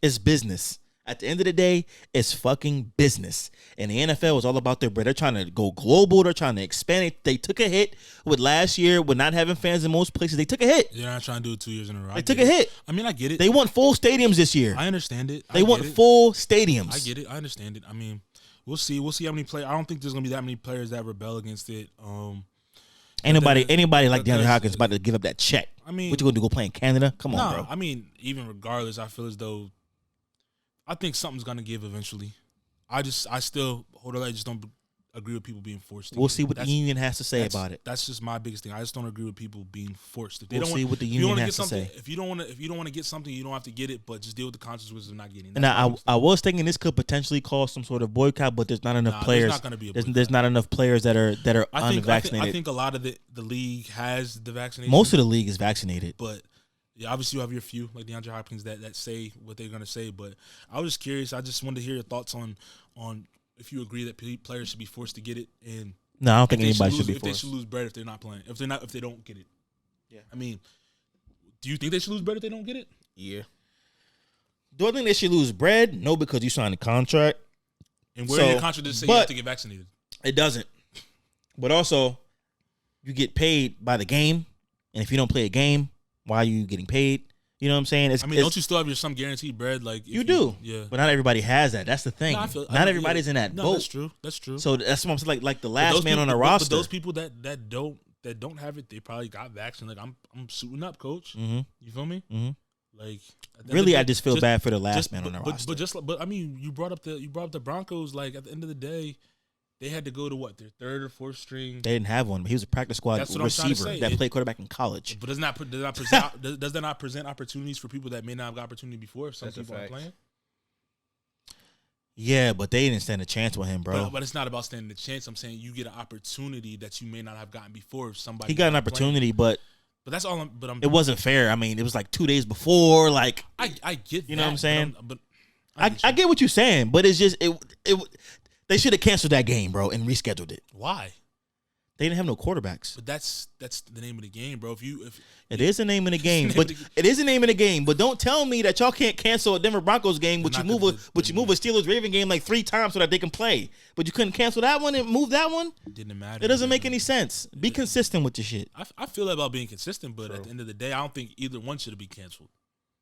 Speaker 1: It's business. At the end of the day, it's fucking business. And the NFL is all about their bread. They're trying to go global. They're trying to expand it. They took a hit with last year with not having fans in most places. They took a hit.
Speaker 2: They're not trying to do it 2 years in a row.
Speaker 1: They took a hit.
Speaker 2: I mean, I get it.
Speaker 1: They want full stadiums this year.
Speaker 2: I understand it.
Speaker 1: They want full stadiums.
Speaker 2: I get it. I understand it. I mean, we'll see. We'll see how many players. I don't think there's going to be that many players that rebel against it.
Speaker 1: Anybody like DeAndre Hopkins about to give up that check.
Speaker 2: I mean,
Speaker 1: what you going to do, go play in Canada? Come on, bro.
Speaker 2: I mean, even regardless, I feel as though I think something's gonna give eventually. I still hold on. I just don't agree with people being forced.
Speaker 1: We'll see what the union has to say about it.
Speaker 2: That's just my biggest thing. I just don't agree with people being forced. If they
Speaker 1: we'll see what the union has to say.
Speaker 2: If you don't want to get something, you don't have to get it. But just deal with the consequences of not getting it.
Speaker 1: Now, I was thinking this could potentially cause some sort of boycott, but there's not enough players.
Speaker 2: There's not going to be a boycott.
Speaker 1: There's not enough players that are unvaccinated.
Speaker 2: I think a lot of the league has the vaccination.
Speaker 1: Most of the league is vaccinated,
Speaker 2: but. Yeah, obviously you have your few like DeAndre Hopkins that say what they're gonna say, but I was just curious. I just wanted to hear your thoughts on if you agree that players should be forced to get it, and
Speaker 1: no, I don't think anybody should be forced.
Speaker 2: If they should lose bread if they're not playing, if they don't get it.
Speaker 1: Yeah,
Speaker 2: I mean, do you think they should lose bread if they don't get it?
Speaker 3: Yeah.
Speaker 1: Do I think they should lose bread? No, because you signed a contract.
Speaker 2: And where in your contract does it say you have to get vaccinated?
Speaker 1: It doesn't. But also, you get paid by the game, and if you don't play a game, why are you getting paid? You know what I'm saying?
Speaker 2: Don't you still have some guaranteed bread? Like
Speaker 1: you do,
Speaker 2: yeah.
Speaker 1: But not everybody has that. That's the thing. Not everybody's in that boat.
Speaker 2: That's true.
Speaker 1: So that's what I'm saying. Like the last man on the roster.
Speaker 2: But those people that don't have it, they probably got vaccinated. Like I'm suiting up, coach.
Speaker 1: Mm-hmm.
Speaker 2: You feel me?
Speaker 1: Mm-hmm.
Speaker 2: Like
Speaker 1: really, I just feel bad for the last man on the roster.
Speaker 2: But I mean, you brought up the Broncos. Like at the end of the day, they had to go to their third or fourth string.
Speaker 1: They didn't have one. He was a practice squad receiver that played quarterback in college.
Speaker 2: But does that not present opportunities for people that may not have got opportunity before if some people are playing?
Speaker 1: Yeah, but they didn't stand a chance with him, bro.
Speaker 2: But it's not about standing a chance. I'm saying you get an opportunity that you may not have gotten before if somebody.
Speaker 1: He got an opportunity, but
Speaker 2: that's all.
Speaker 1: It wasn't fair. I mean, it was like 2 days before. Like
Speaker 2: I get
Speaker 1: you know what I'm saying.
Speaker 2: But
Speaker 1: I get what you're saying, but it's just it. They should have canceled that game, bro, and rescheduled it.
Speaker 2: Why?
Speaker 1: They didn't have no quarterbacks.
Speaker 2: But that's the name of the game, bro.
Speaker 1: It is the name of the game, it is the name of the game. But don't tell me that y'all can't cancel a Denver Broncos game, but you move a Steelers Raven game like 3 times so that they can play. But you couldn't cancel that one and move that one.
Speaker 2: It didn't matter.
Speaker 1: It doesn't make any sense. Be consistent with your shit.
Speaker 2: I feel that about being consistent, but at the end of the day, I don't think either one should be canceled.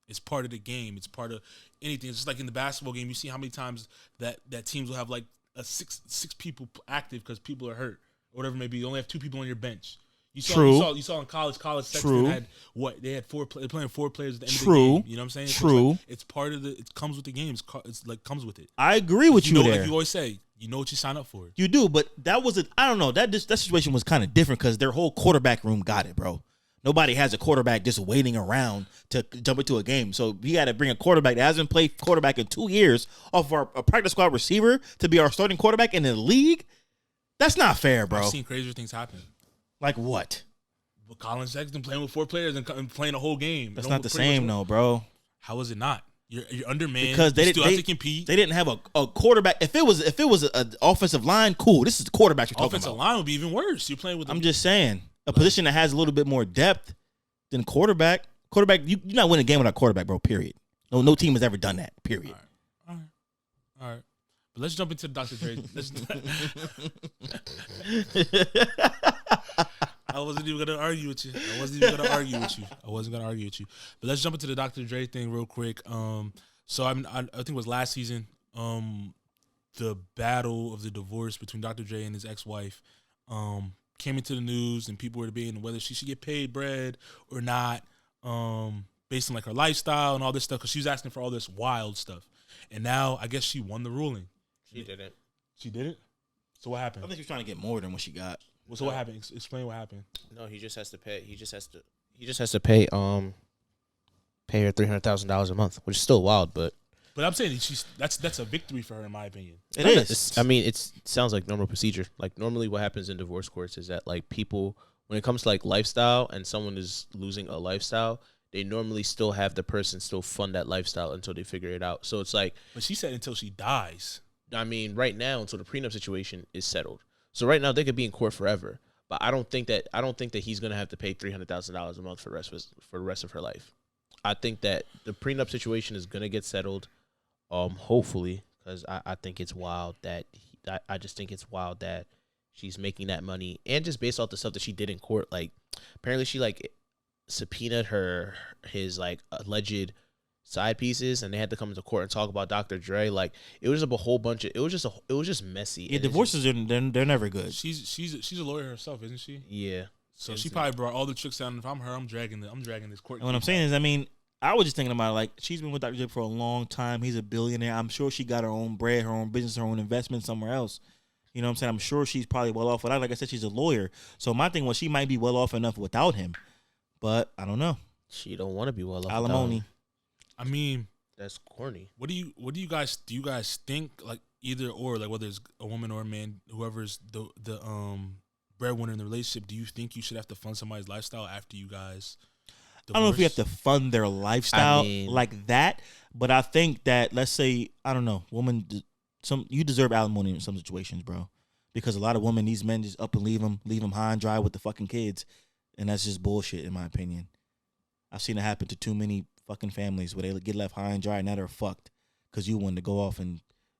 Speaker 2: It's part of the game. It's part of anything. It's just like in the basketball game. You see how many times that teams will have like six people active because people are hurt or whatever it may be. You only have 2 people on your bench. You saw in college Sexton had what? They had 4 they're playing 4 players at the end of the game. You know what I'm saying?
Speaker 1: True.
Speaker 2: So it's part of it comes with the game. It's like comes with it.
Speaker 1: I agree with you there.
Speaker 2: Like you always say, you know what you sign up for.
Speaker 1: You do, but that was I don't know. That situation was kind of different because their whole quarterback room got it, bro. Nobody has a quarterback just waiting around to jump into a game. So we got to bring a quarterback that hasn't played quarterback in 2 years off a practice squad receiver to be our starting quarterback in the league. That's not fair, bro.
Speaker 2: I've seen crazier things happen.
Speaker 1: Like what?
Speaker 2: But Colin Sexton playing with 4 players and playing a whole game.
Speaker 1: That's not the same, though, bro.
Speaker 2: How is it not? You're undermanned.
Speaker 1: Because they still have to compete. They didn't have a quarterback. If it was an offensive line, cool. This is the quarterback you're talking about.
Speaker 2: Offensive line would be even worse. You're playing with.
Speaker 1: I'm just saying. A position that has a little bit more depth than quarterback. Quarterback, you're not winning a game without quarterback, bro, period. No team has ever done that, period.
Speaker 2: All right. But let's jump into Dr. Dre. I wasn't even gonna argue with you. I wasn't gonna argue with you. But let's jump into the Dr. Dre thing real quick. So I think it was last season. The battle of the divorce between Dr. Dre and his ex-wife came into the news, and people were debating whether she should get paid bread or not, based on like her lifestyle and all this stuff. Because she was asking for all this wild stuff, and now I guess she won the ruling.
Speaker 3: She didn't.
Speaker 2: She did it. So what happened?
Speaker 1: I think she was trying to get more than what she got.
Speaker 2: Well, so what happened? Explain what happened.
Speaker 3: No, he just has to pay. He just has to pay. Pay her $300,000 a month, which is still wild, but.
Speaker 2: But I'm saying that's a victory for her, in my opinion.
Speaker 1: It is.
Speaker 3: I mean, it sounds like normal procedure. Like normally, what happens in divorce courts is that like people, when it comes to like lifestyle, and someone is losing a lifestyle, they normally still have the person still fund that lifestyle until they figure it out. So it's like.
Speaker 2: But she said until she dies.
Speaker 3: I mean, right now, until the prenup situation is settled. So right now, they could be in court forever. But I don't think that he's gonna have to pay $300,000 a month for the rest of her life. I think that the prenup situation is gonna get settled. Hopefully, because I think it's wild that I just think it's wild that she's making that money, and just based off the stuff that she did in court. Like, apparently she like subpoenaed his like alleged side pieces, and they had to come into court and talk about Dr. Dre. Like, it was just a whole bunch of it was just messy.
Speaker 1: Yeah, divorces they're never good.
Speaker 2: She's a lawyer herself, isn't she?
Speaker 3: Yeah.
Speaker 2: So she probably brought all the tricks down. If I'm her, I'm dragging this court.
Speaker 1: And what I'm saying is, I mean, I was just thinking about, like, she's been with Dr. Dre for a long time. He's a billionaire. I'm sure she got her own bread, her own business, her own investment somewhere else. You know what I'm saying? I'm sure she's probably well off without. Like I said, she's a lawyer. So my thing was she might be well off enough without him. But I don't know.
Speaker 3: She don't want to be well off.
Speaker 1: Alimony.
Speaker 2: I mean,
Speaker 3: that's corny.
Speaker 2: What do you guys think, like, either or, like, whether it's a woman or a man, whoever's the breadwinner in the relationship, do you think you should have to fund somebody's lifestyle after you guys divorce?
Speaker 1: I don't know if you have to fund their lifestyle like that, but I think that, let's say, I don't know, woman, you deserve alimony in some situations, bro, because a lot of women, these men just up and leave them high and dry with the fucking kids, and that's just bullshit in my opinion. I've seen it happen to too many fucking families where they get left high and dry and now they're fucked because you wanted to go off and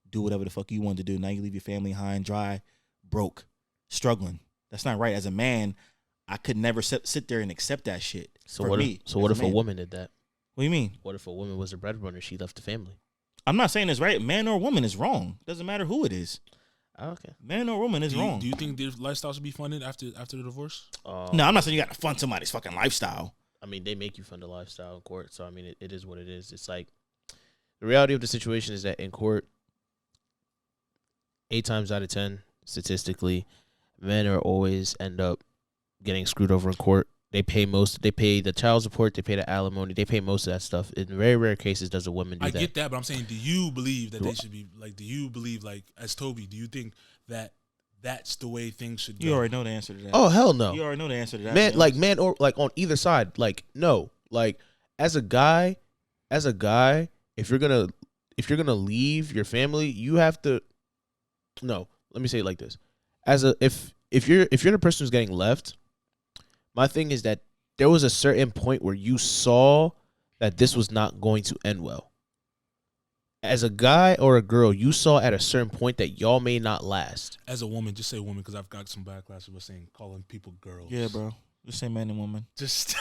Speaker 1: do whatever the fuck you wanted to do. Now you leave your family high and dry, broke, struggling. That's not right. As a man, I could never sit there and accept that shit.
Speaker 3: So what if a woman did that?
Speaker 1: What do you mean?
Speaker 3: What if a woman was a breadwinner? She left the family.
Speaker 1: I'm not saying it's right. Man or woman is wrong. Doesn't matter who it is.
Speaker 3: Okay.
Speaker 1: Man or woman is wrong.
Speaker 2: Do you think their lifestyle should be funded after the divorce?
Speaker 1: No, I'm not saying you got to fund somebody's fucking lifestyle.
Speaker 3: I mean, they make you fund a lifestyle in court. So, I mean, it is what it is. It's like the reality of the situation is that in court, 8 times out of 10, statistically, men are always end up getting screwed over in court. They pay the child support, they pay the alimony, they pay most of that stuff. In very rare cases, does a woman do that.
Speaker 2: I get that, but I'm saying, do you believe that they should be, like, as Toby, do you think that that's the way things should go?
Speaker 1: You already know the answer to that.
Speaker 3: Oh, hell no.
Speaker 1: You already know the answer to that.
Speaker 3: Man or like on either side, like, no. Like, as a guy, if you're gonna leave your family, you have to. No, let me say it like this: if you're the person who's getting left, my thing is that there was a certain point where you saw that this was not going to end well. As a guy or a girl, you saw at a certain point that y'all may not last.
Speaker 2: As a woman, just say woman, because I've got some backlash for calling people girls.
Speaker 1: Yeah, bro. Just say man and woman.
Speaker 2: Just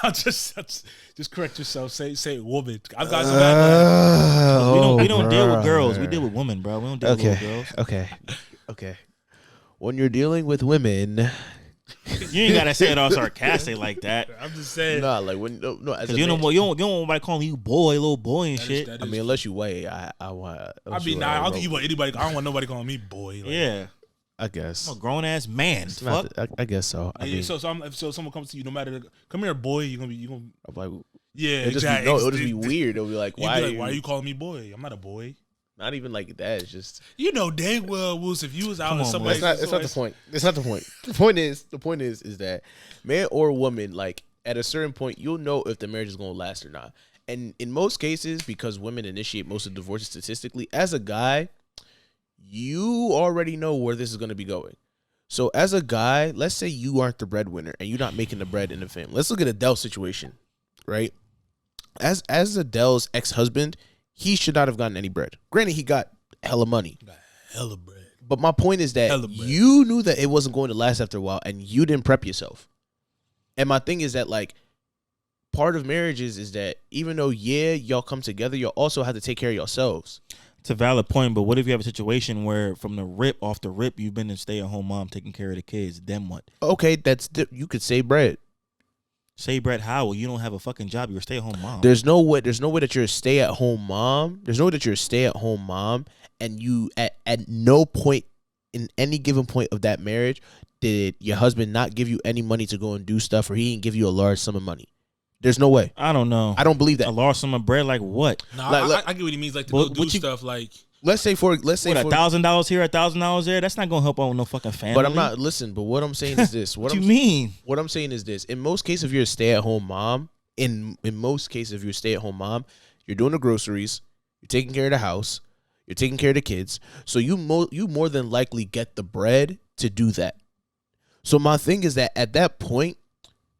Speaker 2: correct yourself. Say woman. I've got some backlash.
Speaker 1: We don't deal with girls. We deal with women, bro. We don't deal with girls.
Speaker 3: Okay. When you're dealing with women,
Speaker 1: you ain't gotta say it all sarcastic like that.
Speaker 2: I'm just saying.
Speaker 3: Nah, like when no. As
Speaker 1: you don't want nobody calling you boy, little boy and shit.
Speaker 3: I mean, unless you weigh, I
Speaker 2: don't think you want anybody. I don't want nobody calling me boy. Like,
Speaker 1: yeah,
Speaker 3: I guess
Speaker 1: I'm a grown ass man. Fuck.
Speaker 3: I guess so. I mean,
Speaker 2: so someone comes to you, no matter, come here, boy. You gonna. I'm
Speaker 3: like,
Speaker 2: yeah,
Speaker 3: exactly. It'll just be weird. It'll be like, why
Speaker 2: are you calling me boy? I'm not a boy.
Speaker 3: Not even like that. It's just
Speaker 2: dang well, Wolves, if you was out and somebody.
Speaker 3: It's not the point. It's not the point. The point is that man or woman, like at a certain point, you'll know if the marriage is gonna last or not. And in most cases, because women initiate most of the divorces statistically, as a guy, you already know where this is gonna be going. So as a guy, let's say you aren't the breadwinner and you're not making the bread in the family. Let's look at Adele's situation, right? As Adele's ex-husband, he should not have gotten any bread. Granted, he got hella money.
Speaker 2: Got hella bread.
Speaker 3: But my point is that you knew that it wasn't going to last after a while, and you didn't prep yourself.
Speaker 4: And my thing is that like part of marriages is that even though y'all come together, y'all also have to take care of yourselves.
Speaker 1: It's a valid point, but what if you have a situation where from the off the rip, you've been a stay-at-home mom taking care of the kids? Then what?
Speaker 4: Okay, you could save bread.
Speaker 1: Save bread how? Well, you don't have a fucking job. You're a stay-at-home mom.
Speaker 4: There's no way that you're a stay-at-home mom. There's no way that you're a stay-at-home mom, and you at no point in any given point of that marriage did your husband not give you any money to go and do stuff, or he didn't give you a large sum of money. There's no way.
Speaker 1: I don't know.
Speaker 4: I don't believe that.
Speaker 1: A large sum of bread, like what?
Speaker 2: No, I get what he means. Like to go do stuff like.
Speaker 4: Let's say
Speaker 1: $1,000 here, $1,000 there. That's not gonna help out with no fucking family.
Speaker 4: But I'm not. Listen. But what I'm saying is this.
Speaker 1: What do you mean?
Speaker 4: What I'm saying is this. In most cases, if you're a stay-at-home mom, in most cases, if you're a stay-at-home mom, you're doing the groceries, you're taking care of the house, you're taking care of the kids. So you more than likely get the bread to do that. So my thing is that at that point,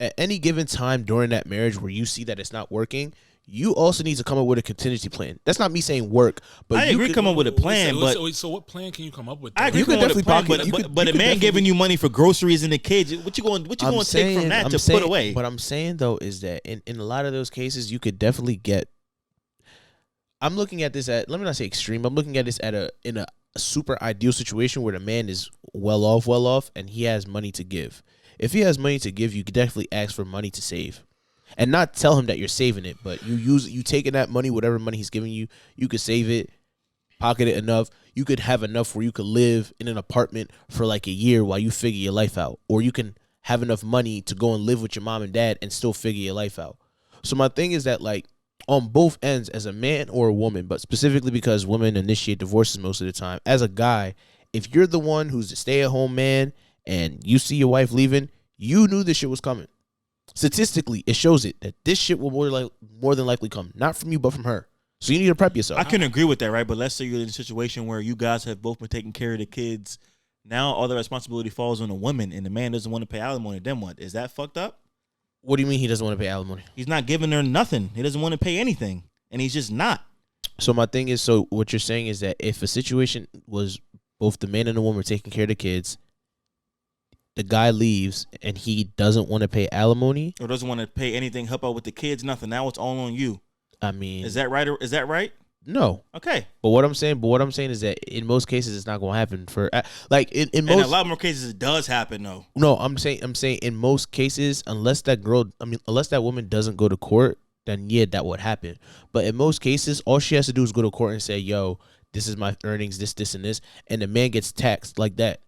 Speaker 4: at any given time during that marriage where you see that it's not working, you also need to come up with a contingency plan. That's not me saying work, but
Speaker 1: I agree. Come up with a plan,
Speaker 2: so what plan can you come up with?
Speaker 1: I agree. You could definitely pocket, but a man giving you money for groceries and the kids, what you going to take from that to put away?
Speaker 4: What I'm saying though is that in a lot of those cases, you could definitely get. I'm looking at this let me not say extreme. I'm looking at this in a super ideal situation where the man is well off, and he has money to give. If he has money to give, you could definitely ask for money to save. And not tell him that you're saving it, but you taking that money, whatever money he's giving you, you could save it, pocket it enough. You could have enough where you could live in an apartment for like a year while you figure your life out. Or you can have enough money to go and live with your mom and dad and still figure your life out. So my thing is that like on both ends, as a man or a woman, but specifically because women initiate divorces most of the time, as a guy, if you're the one who's the stay-at-home man and you see your wife leaving, you knew this shit was coming. Statistically, it shows it that this shit will more than likely come, not from you, but from her. So you need to prep yourself.
Speaker 1: I can agree with that, right? But let's say you're in a situation where you guys have both been taking care of the kids. Now all the responsibility falls on the woman, and the man doesn't want to pay alimony. Then what? Is that fucked up?
Speaker 4: What do you mean he doesn't want to pay alimony?
Speaker 1: He's not giving her nothing. He doesn't want to pay anything, and he's just not.
Speaker 4: So my thing is, so what you're saying is that if a situation was both the man and the woman taking care of the kids, the guy leaves and he doesn't want to pay alimony
Speaker 1: or doesn't want to pay anything, help out with the kids, nothing. Now it's all on you.
Speaker 4: I mean,
Speaker 1: is that right? Is that right?
Speaker 4: No.
Speaker 1: Okay.
Speaker 4: But what I'm saying is that in most cases it's not going to happen for like in most.
Speaker 1: In a lot more cases it does happen though.
Speaker 4: No, I'm saying in most cases, unless that woman doesn't go to court, then yeah, that would happen. But in most cases, all she has to do is go to court and say, "Yo, this is my earnings, this and this," and the man gets taxed like that.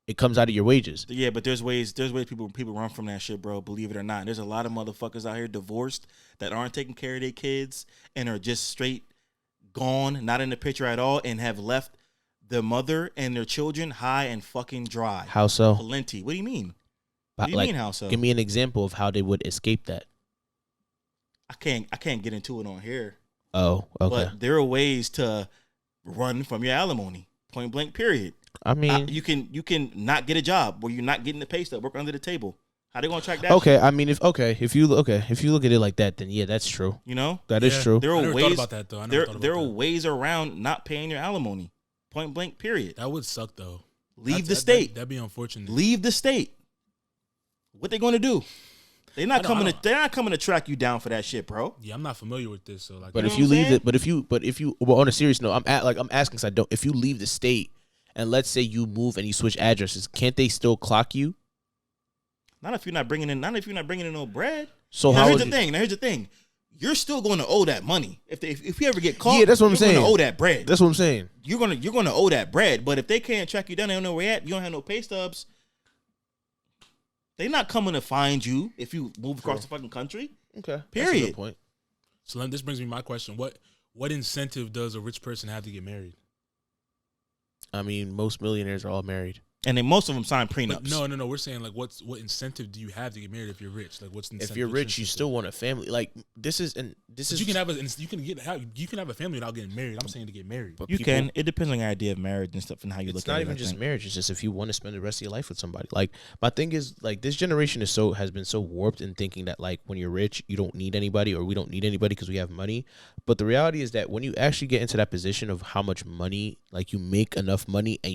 Speaker 4: It comes out of your wages.
Speaker 1: Yeah, but there's ways people run from that shit, bro. Believe it or not. There's a lot of motherfuckers out here divorced that aren't taking care of their kids and are just straight gone, not in the picture at all, and have left the mother and their children high and fucking dry.
Speaker 4: How so?
Speaker 1: Plenty. What do you mean? What do you mean how so?
Speaker 4: Give me an example of how they would escape that.
Speaker 1: I can't get into it on here.
Speaker 4: Oh, okay.
Speaker 1: But there are ways to run from your alimony. Point blank, period.
Speaker 4: I mean,
Speaker 1: you can not get a job where you're not getting the pay stub, work under the table. How they gonna track that?
Speaker 4: Okay,
Speaker 1: shit?
Speaker 4: I mean, if you look at it like that, then yeah, that's true.
Speaker 1: You know,
Speaker 4: that is true.
Speaker 1: There are ways
Speaker 2: about that though.
Speaker 1: There are ways around not paying your alimony. Point blank, period.
Speaker 2: That would suck though.
Speaker 1: Leave the state.
Speaker 2: That'd be unfortunate.
Speaker 1: Leave the state. What they gonna do? They're not coming to track you down for that shit, bro.
Speaker 2: Yeah, I'm not familiar with this, so like.
Speaker 4: But if you leave it, but if you, well, on a serious note, I'm asking because I don't. If you leave the state. And let's say you move and you switch addresses, can't they still clock you?
Speaker 1: Not if you're not bringing in no bread.
Speaker 4: So
Speaker 1: here's the thing. You're still going to owe that money. If you ever get caught,
Speaker 4: yeah, that's what I'm saying.
Speaker 1: You're going to owe that bread.
Speaker 4: That's what I'm saying.
Speaker 1: You're going to owe that bread. But if they can't track you down, they don't know where you're at. You don't have no pay stubs. They're not coming to find you if you move across the fucking country.
Speaker 4: Okay.
Speaker 1: Period.
Speaker 4: That's a good point.
Speaker 2: So this brings me to my question: What incentive does a rich person have to get married?
Speaker 4: I mean, most millionaires are all married.
Speaker 1: And then most of them sign prenups.
Speaker 2: But no. We're saying like, what incentive do you have to get married if you're rich? Like, what's the incentive?
Speaker 4: If you're rich, you still want a family. Like this is.
Speaker 2: You can have a family without getting married. I'm saying to get married.
Speaker 1: But you can. It depends on your idea of marriage and stuff and how you look at it.
Speaker 4: It's not even just marriage. It's just if you want to spend the rest of your life with somebody. Like my thing is like this generation has been so warped in thinking that like when you're rich you don't need anybody or we don't need anybody because we have money. But the reality is that when you actually get into that position of how much money, like you make enough money and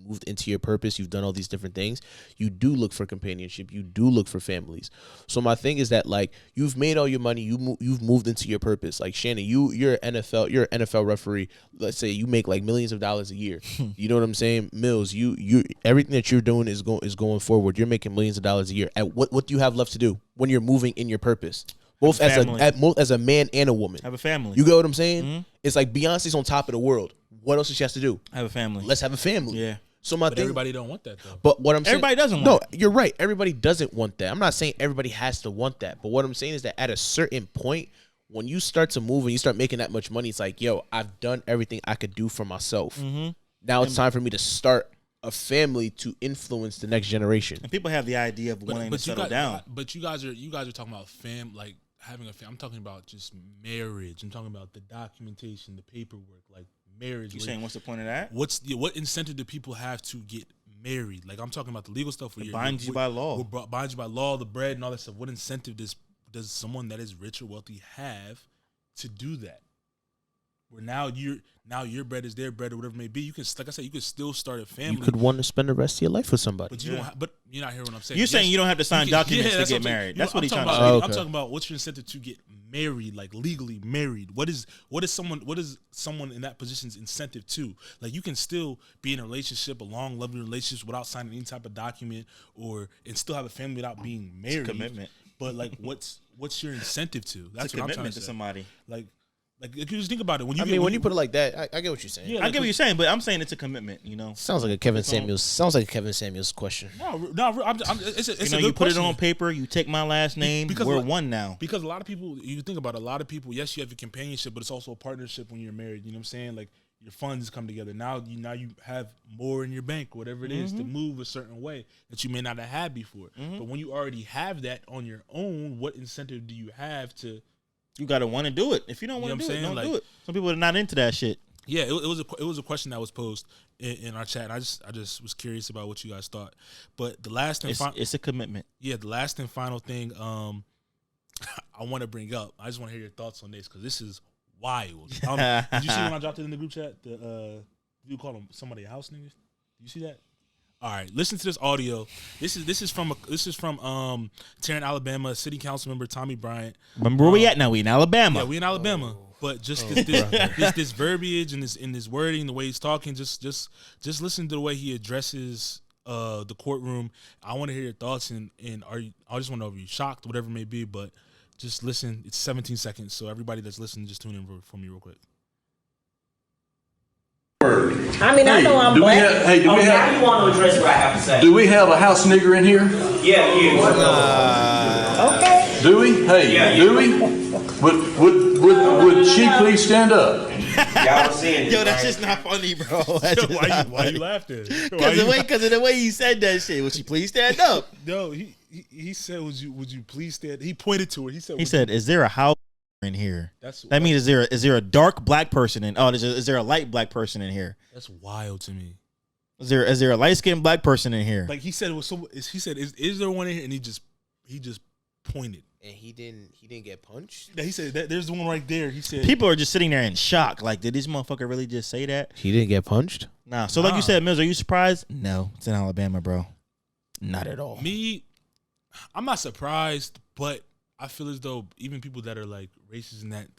Speaker 4: moved into your purpose, you've done all these different things, you do look for companionship, you do look for families. So my thing is that, like, you've made all your money, you've moved into your purpose. Like Shannon, you're an NFL referee. Let's say you make like millions of dollars a year. You know what I'm saying? Mills, you everything that you're doing is going forward. You're making millions of dollars a year. At what do you have left to do when you're moving in your purpose? Both as a man and a woman.
Speaker 1: Have a family.
Speaker 4: You get what I'm saying? Mm-hmm. It's like Beyonce's on top of the world. What else does she have to do?
Speaker 1: Have a family.
Speaker 4: Let's have a family.
Speaker 1: Yeah.
Speaker 4: So
Speaker 2: but everybody don't want that though.
Speaker 4: But what I'm saying,
Speaker 1: everybody doesn't want
Speaker 4: it. You're right. Everybody doesn't want that. I'm not saying everybody has to want that. But what I'm saying is that at a certain point, when you start to move and you start making that much money, it's like, yo, I've done everything I could do for myself. Mm-hmm. Now it's time for me to start a family to influence the next generation.
Speaker 1: And people have the idea of wanting to settle down.
Speaker 2: But you guys are talking about like having a family. I'm talking about just marriage. I'm talking about the documentation, the paperwork, like marriage.
Speaker 1: You saying what's the point of that?
Speaker 2: What incentive do people have to get married? Like I'm talking about the legal stuff.
Speaker 1: It binds you by law.
Speaker 2: Binds you by law, the bread and all that stuff. What incentive does someone that is rich or wealthy have to do that? Where now your bread is their bread or whatever it may be. You can, like I said, you could still start a family.
Speaker 4: You could want to spend the rest of your life with somebody.
Speaker 2: But you don't. But you're not hearing what I'm saying.
Speaker 1: You're saying you don't have to sign documents to get married. That's what he's trying to say.
Speaker 2: I'm talking about what's your incentive to get married, like legally married. What is someone in that position's incentive to? Like you can still be in a relationship, a long, loving relationship, without signing any type of document, and still have a family without being married.
Speaker 1: It's a commitment.
Speaker 2: But like, what's your incentive to? That's
Speaker 1: what I'm trying to say. To somebody.
Speaker 2: Like you just think about it. When
Speaker 4: you put it like that, I get what you're saying.
Speaker 1: Yeah, I get what you're saying, but I'm saying it's a commitment. You know,
Speaker 4: sounds like a Kevin Samuels question.
Speaker 2: It's a
Speaker 1: you
Speaker 2: good
Speaker 1: put
Speaker 2: question.
Speaker 1: it on paper. You take my last name. Because we're one now.
Speaker 2: Because a lot of people, you think about it, a lot of people. Yes, you have a companionship, but it's also a partnership when you're married. You know what I'm saying? Like your funds come together. Now you have more in your bank, whatever it is, to move a certain way that you may not have had before. Mm-hmm. But when you already have that on your own, what incentive do you have to?
Speaker 1: You gotta want to do it. If you don't want to do it, don't do it. Some people are not into that shit.
Speaker 2: Yeah, it was a question that was posed in our chat. I just was curious about what you guys thought. But the last and
Speaker 1: it's a commitment.
Speaker 2: Yeah, the last and final thing I want to bring up. I just want to hear your thoughts on this because this is wild. Did you see when I dropped it in the group chat? You call them somebody a house nigga? Did you see that? All right, listen to this audio. This is from Tarrant, Alabama, City Council member Tommy Bryant.
Speaker 1: Remember where we at now? We in Alabama.
Speaker 2: Yeah, we in Alabama. But just this verbiage and this wording, the way he's talking, just listen to the way he addresses the courtroom. I want to hear your thoughts and I just want to know if you're shocked, whatever it may be. But just listen. It's 17 seconds, so everybody that's listening, just tune in for me real quick.
Speaker 5: I mean, I know I'm black. Now you want to address what I have to say.
Speaker 6: Do we have a house nigger in here?
Speaker 5: Yeah, you. Okay.
Speaker 6: Do we? Hey, yeah, do we? Would she please stand up?
Speaker 5: Y'all seeing
Speaker 1: Yo, that's just not funny, bro.
Speaker 2: Why you laughing?
Speaker 1: Because of the way he said that shit. Would she please stand up?
Speaker 2: No, he said, would you please stand? He pointed to her. He
Speaker 1: said, is there a house in here? That means is there a dark black person in? Oh, is there a light black person in here?
Speaker 2: That's wild to me.
Speaker 1: Is there a light skinned black person in here?
Speaker 2: Like he said, it was so. He said, is there one in here? And he just pointed.
Speaker 4: And he didn't get punched.
Speaker 2: Yeah, he said there's the one right there. He said
Speaker 1: people are just sitting there in shock. Like, did this motherfucker really just say that?
Speaker 4: He didn't get punched?
Speaker 1: Nah. So like you said, Mills, are you surprised? No, it's in Alabama, bro. Not at all.
Speaker 2: I'm not surprised, but I feel as though even people that are like racist in that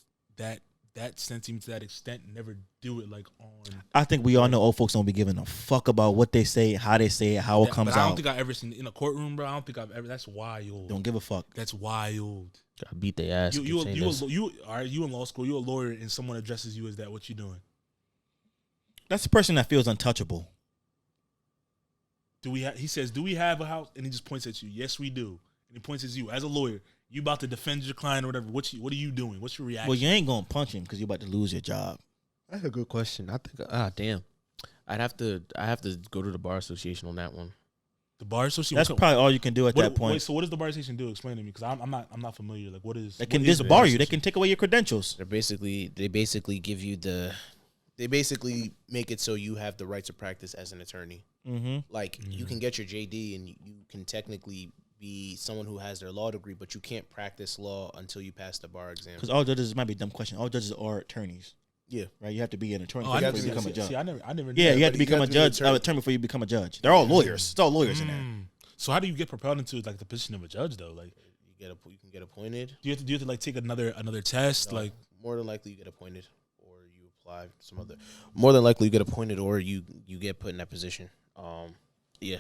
Speaker 2: sense, even to that extent, never do it like on.
Speaker 1: I think we all know old folks don't be giving a fuck about what they say, how they say it, how it comes out.
Speaker 2: I don't think I've ever seen in a courtroom, bro. I don't think I've ever. That's wild.
Speaker 1: Don't give a fuck.
Speaker 2: That's wild.
Speaker 4: I beat their ass.
Speaker 2: You all right? You in law school? You a lawyer, and someone addresses you as that. What you doing?
Speaker 1: That's the person that feels untouchable.
Speaker 2: He says, do we have a house? And he just points at you. Yes, we do. And he points at you as a lawyer. You about to defend your client or whatever. What are you doing? What's your reaction?
Speaker 1: Well, you ain't gonna punch him because you're about to lose your job.
Speaker 4: That's a good question. I think. Damn. I have to go to the bar association on that one.
Speaker 2: The bar association.
Speaker 1: That's probably all you can do at that point.
Speaker 2: Wait, so what does the bar association do? Explain to me, because I'm not familiar. Like, what is?
Speaker 1: They can disbar you. They can take away your credentials.
Speaker 4: They basically give you They basically make it so you have the right to practice as an attorney. Mm-hmm. Like you can get your JD and you can technically be someone who has their law degree, but you can't practice law until you pass the bar exam.
Speaker 1: Because all judges, might be a dumb question, all judges are attorneys.
Speaker 4: Yeah.
Speaker 1: Right. You have to be an attorney before you become a judge.
Speaker 2: See, I never.
Speaker 1: Yeah, you have to become a judge, attorney before you become a judge. They're all lawyers. It's all lawyers in there.
Speaker 2: So how do you get propelled into like the position of a judge though? Like
Speaker 4: you can get appointed.
Speaker 2: Do you have to like take another test?
Speaker 4: No,
Speaker 2: like
Speaker 4: more than likely you get appointed, or you apply some other. More than likely you get appointed, or you get put in that position. Yeah,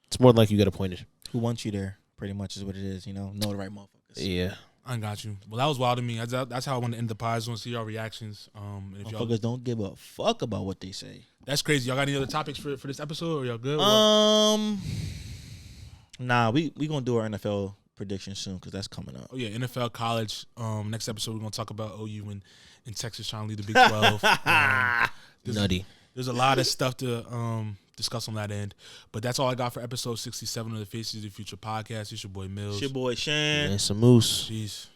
Speaker 4: it's more than likely you get appointed.
Speaker 1: Who wants you there? Pretty much is what it is. Know the right motherfuckers.
Speaker 4: Yeah.
Speaker 2: I got you. Well, that was wild to me. That's how I want to end the pod. I just want to see y'all reactions. If
Speaker 1: motherfuckers don't give a fuck about what they say.
Speaker 2: That's crazy. Y'all got any other topics for this episode? Or y'all good?
Speaker 1: Nah, we gonna do our NFL prediction soon because that's coming up.
Speaker 2: Oh yeah, NFL, college. Next episode we're gonna talk about OU in Texas trying to lead the Big 12.
Speaker 4: Nutty.
Speaker 2: There's a lot of stuff to discuss on that end. But that's all I got for episode 67 of the Faces of the Future podcast. It's your boy Mills.
Speaker 1: It's your boy Shan.
Speaker 4: And some moose.
Speaker 2: Peace.